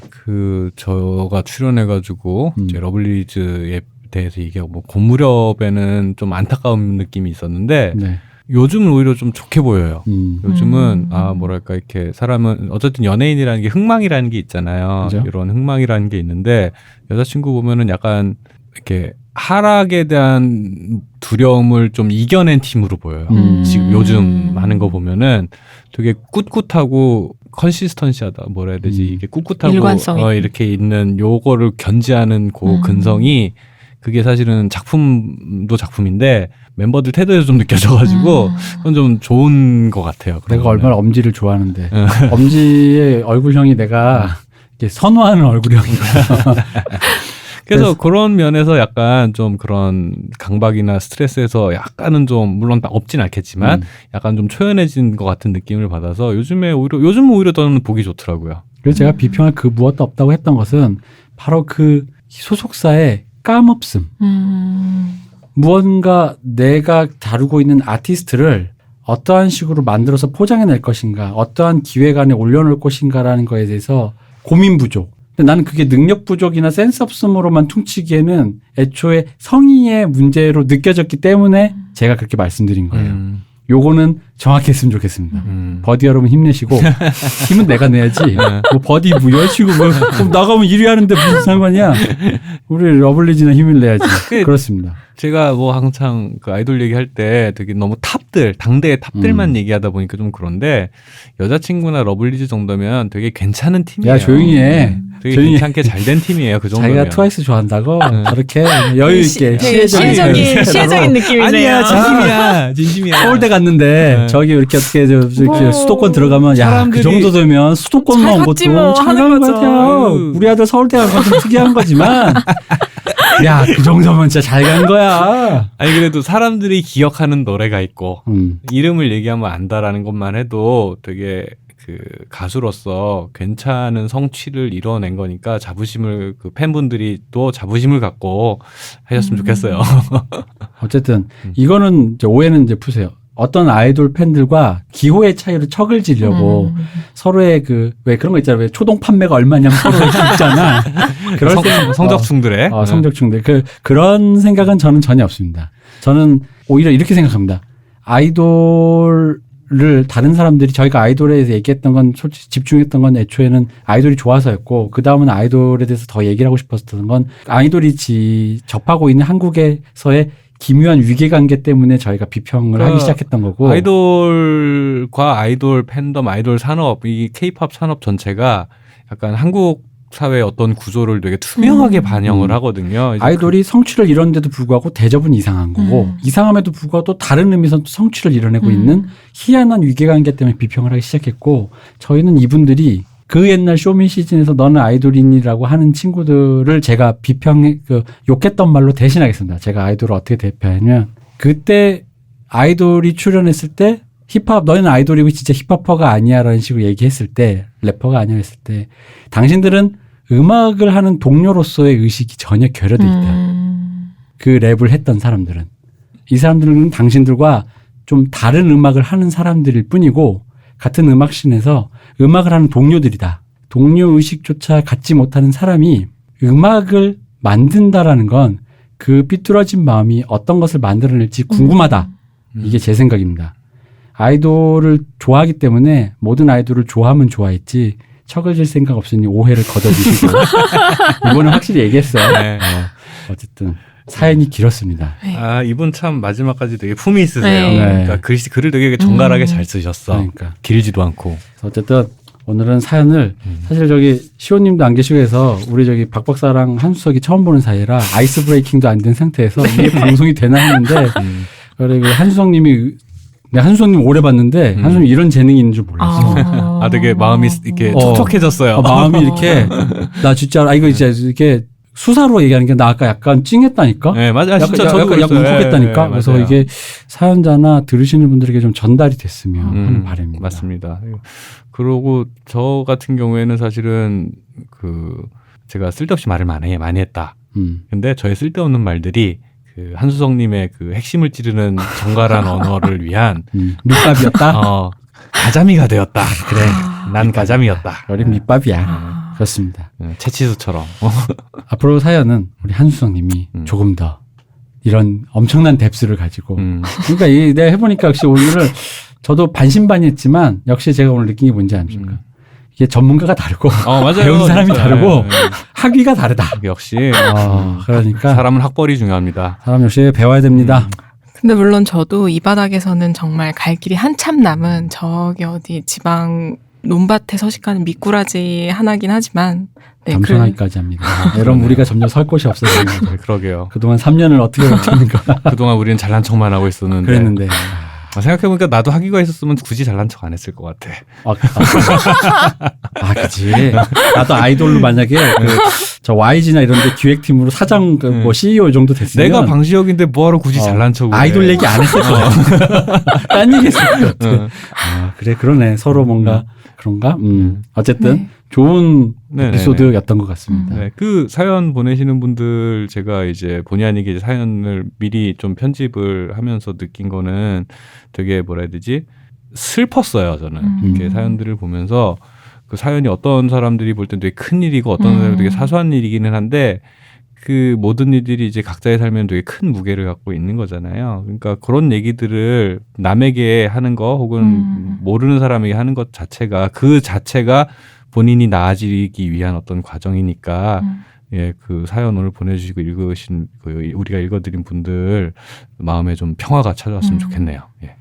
저가 출연해가지고 이제 러블리즈에 대해서 얘기하고 뭐 그 무렵에는 좀 안타까운 느낌이 있었는데 네. 요즘은 오히려 좀 좋게 보여요. 요즘은 뭐랄까 이렇게 사람은 어쨌든 연예인이라는 게 흥망이라는 게 있잖아요. 그죠? 이런 흥망이라는 게 있는데 여자친구 보면은 약간 이렇게 하락에 대한 두려움을 좀 이겨낸 팀으로 보여요. 지금 요즘 하는 거 보면은 되게 꿋꿋하고 컨시스턴시하다. 뭐라 해야 되지? 이게 꿋꿋하고 일관성 이렇게 있는 요거를 견지하는 그 근성이 그게 사실은 작품도 작품인데 멤버들 태도에서 좀 느껴져가지고 그건 좀 좋은 것 같아요. 내가 얼마나 엄지를 좋아하는데 엄지의 얼굴형이 내가 이렇게 선호하는 얼굴형이거든요. 그래서 그런 면에서 약간 좀 그런 강박이나 스트레스에서 약간은 좀 물론 없진 않겠지만 약간 좀 초연해진 것 같은 느낌을 받아서 요즘은 오히려 저는 보기 좋더라고요. 그래서 제가 비평할 그 무엇도 없다고 했던 것은 바로 그 소속사의 까먹음. 무언가 내가 다루고 있는 아티스트를 어떠한 식으로 만들어서 포장해낼 것인가, 어떠한 기획안에 올려놓을 것인가라는 거에 대해서 고민 부족. 근데 나는 그게 능력 부족이나 센스 없음으로만 퉁치기에는 애초에 성의의 문제로 느껴졌기 때문에 제가 그렇게 말씀드린 거예요. 요거는 정확했으면 좋겠습니다. 버디 여러분 힘내시고 힘은 내가 내야지. 뭐 버디 뭐 여자친구 뭐 나가면 1위 하는데 무슨 상관이야. 우리 러블리즈나 힘을 내야지. 그렇습니다. 제가 뭐 항상 그 아이돌 얘기할 때 되게 너무 당대의 탑들만 얘기하다 보니까 좀 그런데 여자친구나 러블리즈 정도면 되게 괜찮은 팀이에요. 야 조용히 해. 되게 조용히 괜찮게 잘 된 팀이에요. 그 정도면. 자기가 트와이스 좋아한다고 네. 저렇게 여유 있게 되게 시혜적인 느낌이네요. 아니야 진심이야. 진심이야. 서울대 갔는데 네. 저기 이렇게 어떻게 이렇게 뭐, 수도권 들어가면 야 그 사람들이- 정도 되면 수도권 잘 나온 갔지 것도 뭐 잘 하는 가는 것 거죠. 같아요. 우리 아들 서울대 간 것도 특이한 거지만 야 그 정도면 진짜 잘 간 거야. 아니 그래도 사람들이 기억하는 노래가 있고 이름을 얘기하면 안다라는 것만 해도 되게 그 가수로서 괜찮은 성취를 이뤄낸 거니까 자부심을 그 팬분들이 또 자부심을 갖고 하셨으면 좋겠어요. 어쨌든 이거는 이제 오해는 이제 푸세요. 어떤 아이돌 팬들과 기호의 차이로 척을 지려고 서로의 그 왜 그런 거 있잖아요. 왜 초동 판매가 얼마냐면 서로 있잖아. 그럴 때 성적충들의 성적충들 그런 생각은 저는 전혀 없습니다. 저는 오히려 이렇게 생각합니다. 아이돌을 다른 사람들이 저희가 아이돌에 대해서 얘기했던 건 솔직히 집중했던 건 애초에는 아이돌이 좋아서였고 그 다음은 아이돌에 대해서 더 얘기를 하고 싶었던 건 아이돌이 접하고 있는 한국에서의 기묘한 위계관계 때문에 저희가 비평을 하기 시작했던 거고 아이돌과 아이돌 팬덤, 아이돌 산업, 이 케이팝 산업 전체가 약간 한국 사회의 어떤 구조를 되게 투명하게 반영을 하거든요. 이제 아이돌이 성취를 이뤘는데도 불구하고 대접은 이상한 거고 이상함에도 불구하고 또 다른 의미에서 또 성취를 이뤄내고 있는 희한한 위계관계 때문에 비평을 하기 시작했고 저희는 이분들이 그 옛날 쇼미 시즌에서 너는 아이돌이니라고 하는 친구들을 제가 욕했던 말로 대신하겠습니다. 제가 아이돌을 어떻게 대표하냐면 그때 아이돌이 출연했을 때 힙합 너희는 아이돌이고 진짜 힙합퍼가 아니야라는 식으로 얘기했을 때 래퍼가 아니야 했을 때 당신들은 음악을 하는 동료로서의 의식이 전혀 결여돼 있다. 그 랩을 했던 사람들은 이 사람들은 당신들과 좀 다른 음악을 하는 사람들일 뿐이고 같은 음악씬에서 음악을 하는 동료들이다. 동료 의식조차 갖지 못하는 사람이 음악을 만든다라는 건 그 삐뚤어진 마음이 어떤 것을 만들어낼지 궁금하다. 이게 제 생각입니다. 아이돌을 좋아하기 때문에 모든 아이돌을 좋아하면 좋아했지 척을 질 생각 없으니 오해를 걷어주시고 이번에 확실히 얘기했어요. 네. 어쨌든 사연이 길었습니다. 아 이분 참 마지막까지 되게 품이 있으세요. 네. 그러니까 글을 되게 정갈하게 잘 쓰셨어. 그러니까 길지도 않고. 어쨌든 오늘은 사연을 사실 저기 시호님도 안 계시고 해서 우리 저기 박 박사랑 한수석이 처음 보는 사이라 아이스 브레이킹도 안 된 상태에서 이게 방송이 되나 했는데 그리고 한수석님이 내가 한수석님 오래 봤는데 한수석님 이런 재능이 있는 줄 몰랐어. 아 되게 마음이 이렇게 촉촉해졌어요. 마음이 이렇게 나 진짜 이거 이제 이렇게 수사로 얘기하는 게 나 아까 약간 찡했다니까. 네 맞아요. 약간, 진짜 저도 약간 울컥했다니까. 네, 그래서 맞아요. 이게 사연자나 들으시는 분들에게 좀 전달이 됐으면 하는 바람입니다. 맞습니다. 그러고 저 같은 경우에는 사실은 제가 쓸데없이 말을 많이 했다. 근데 저의 쓸데없는 말들이 그 한수성님의 그 핵심을 찌르는 정갈한 언어를 위한 밑밥이었다. 가자미가 되었다. 그래, 난 가자미였다. 어린 밑밥이야. 그렇습니다. 채치수처럼. 앞으로 사연은 우리 한수성님이 조금 더 이런 엄청난 뎁스를 가지고. 그러니까 내가 해보니까 역시 오늘은 저도 반신반의했지만 역시 제가 오늘 느낀 게 뭔지 아십니까? 이게 전문가가 다르고 맞아요. 배운 사람이 진짜. 다르고 네. 학위가 다르다. 역시 그러니까 사람은 학벌이 중요합니다. 사람 역시 배워야 됩니다. 근데 물론 저도 이 바닥에서는 정말 갈 길이 한참 남은 저기 어디 지방 논밭에 서식하는 미꾸라지 하나긴 하지만 겸손하기까지 합니다. 여러분 우리가 점점 설 곳이 없어지는 거죠. 네, 그러게요. 그동안 3년을 어떻게 버텼는가. 그동안 우리는 잘난 척만 하고 있었는데. 그랬는데. 생각해보니까 나도 학위가 있었으면 굳이 잘난 척 안 했을 것 같아. 그치. 나도 아이돌로 만약에 저 YG나 이런 데 기획팀으로 사장, 뭐 CEO 정도 됐으면. 내가 방시혁인데 뭐하러 굳이 잘난 척을 아이돌 해. 얘기 안 했을 거야. 딴 얘기 했을 것 같아. 그래, 그러네. 서로 뭔가 그런가? 어쨌든 좋은 에피소드였던 것 같습니다. 네, 그 사연 보내시는 분들 제가 이제 본의 아니게 이제 사연을 미리 좀 편집을 하면서 느낀 거는 되게 뭐라 해야 되지? 슬펐어요, 저는. 이렇게 사연들을 보면서 그 사연이 어떤 사람들이 볼 땐 되게 큰 일이고 어떤 사람들이 되게 사소한 일이기는 한데 그 모든 일들이 이제 각자의 삶에는 되게 큰 무게를 갖고 있는 거잖아요. 그러니까 그런 얘기들을 남에게 하는 거 혹은 모르는 사람에게 하는 것 자체가 그 자체가 본인이 나아지기 위한 어떤 과정이니까 예, 그 사연 오늘 보내주시고 읽으신 우리가 읽어드린 분들 마음에 좀 평화가 찾아왔으면 좋겠네요. 예.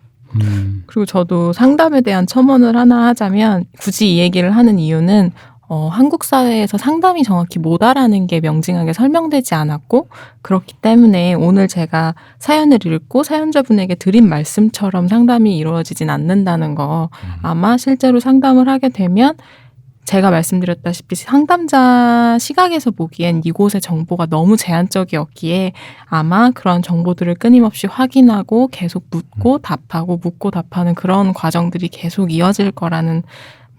그리고 저도 상담에 대한 첨언을 하나 하자면 굳이 이 얘기를 하는 이유는 한국 사회에서 상담이 정확히 뭐다라는 게 명징하게 설명되지 않았고 그렇기 때문에 오늘 제가 사연을 읽고 사연자분에게 드린 말씀처럼 상담이 이루어지진 않는다는 거 아마 실제로 상담을 하게 되면 제가 말씀드렸다시피 상담자 시각에서 보기엔 이곳의 정보가 너무 제한적이었기에 아마 그런 정보들을 끊임없이 확인하고 계속 묻고 답하고 묻고 답하는 그런 과정들이 계속 이어질 거라는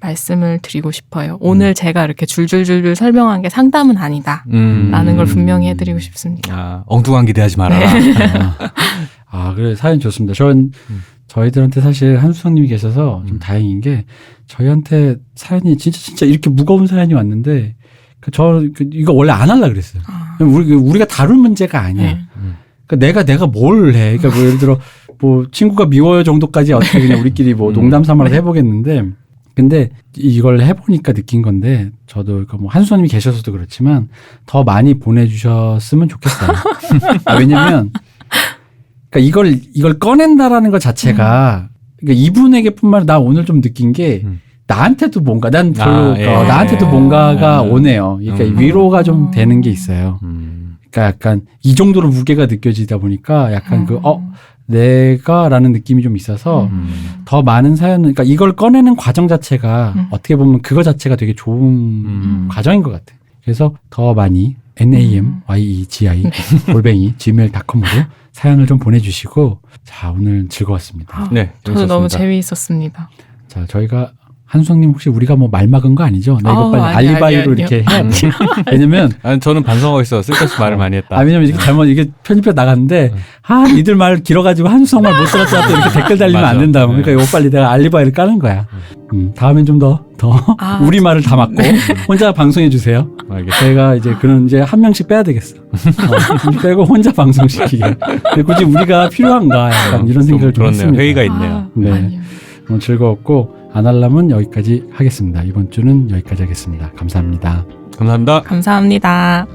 말씀을 드리고 싶어요. 오늘 제가 이렇게 줄줄줄줄 설명한 게 상담은 아니다 라는 걸 분명히 해드리고 싶습니다. 아, 엉뚱한 기대하지 말아라. 그래 사연 좋습니다. 저희들한테 사실 한수성님이 계셔서 좀 다행인 게 저희한테 사연이 진짜 이렇게 무거운 사연이 왔는데 이거 원래 안 하려고 그랬어요. 우리가 다룰 문제가 아니야. 네. 그러니까 내가 뭘 해. 그러니까 뭐 예를 들어 뭐 친구가 미워요 정도까지 어떻게 그냥 우리끼리 뭐 농담 삼아서 해보겠는데 근데 이걸 해보니까 느낀 건데 저도 뭐 한수성님이 계셔서도 그렇지만 더 많이 보내주셨으면 좋겠어요. 왜냐면 그러니까 이걸 꺼낸다라는 것 자체가 그러니까 이분에게뿐만 아니라 나 오늘 좀 느낀 게 나한테도 뭔가 난 별로 나한테도 뭔가가 오네요. 그러니까 위로가 좀 되는 게 있어요. 그러니까 약간 이 정도로 무게가 느껴지다 보니까 약간 내가라는 느낌이 좀 있어서 더 많은 사연은 그러니까 이걸 꺼내는 과정 자체가 어떻게 보면 그거 자체가 되게 좋은 과정인 것 같아요. 그래서 더 많이 NAMYEGI @gmail.com으로 사연을 좀 보내주시고 자 오늘 즐거웠습니다. 네, 저도 너무 재밌었습니다. 재미있었습니다. 자 저희가 한수성님 혹시 우리가 뭐 말 막은 거 아니죠? 나 이거 빨리 알리바이로 이렇게 해야 돼. 왜냐면 아니, 저는 반성하고 있어. 쓸데없이 말을 많이 했다. 왜냐면 이렇게 잘못 이게 편집해 나갔는데 니들 말 길어가지고 한수성 말 못 들었다 또 이렇게 댓글 달리면 맞아. 안 된다. 네. 그러니까 이거 빨리 내가 알리바이를 까는 거야. 다음엔 좀 더 우리 말을 다 막고 혼자 방송해 주세요. 알겠습니다. 저희가 이제 그런 이제 한 명씩 빼야 되겠어. 빼고 혼자 방송시키게. 근데 굳이 우리가 필요한가 약간 이런 생각을 좀 그렇네요. 했습니다. 회의가 있네요. 네. 아니요. 오늘 즐거웠고 안 하려면 여기까지 하겠습니다. 이번 주는 여기까지 하겠습니다. 감사합니다. 감사합니다. 감사합니다.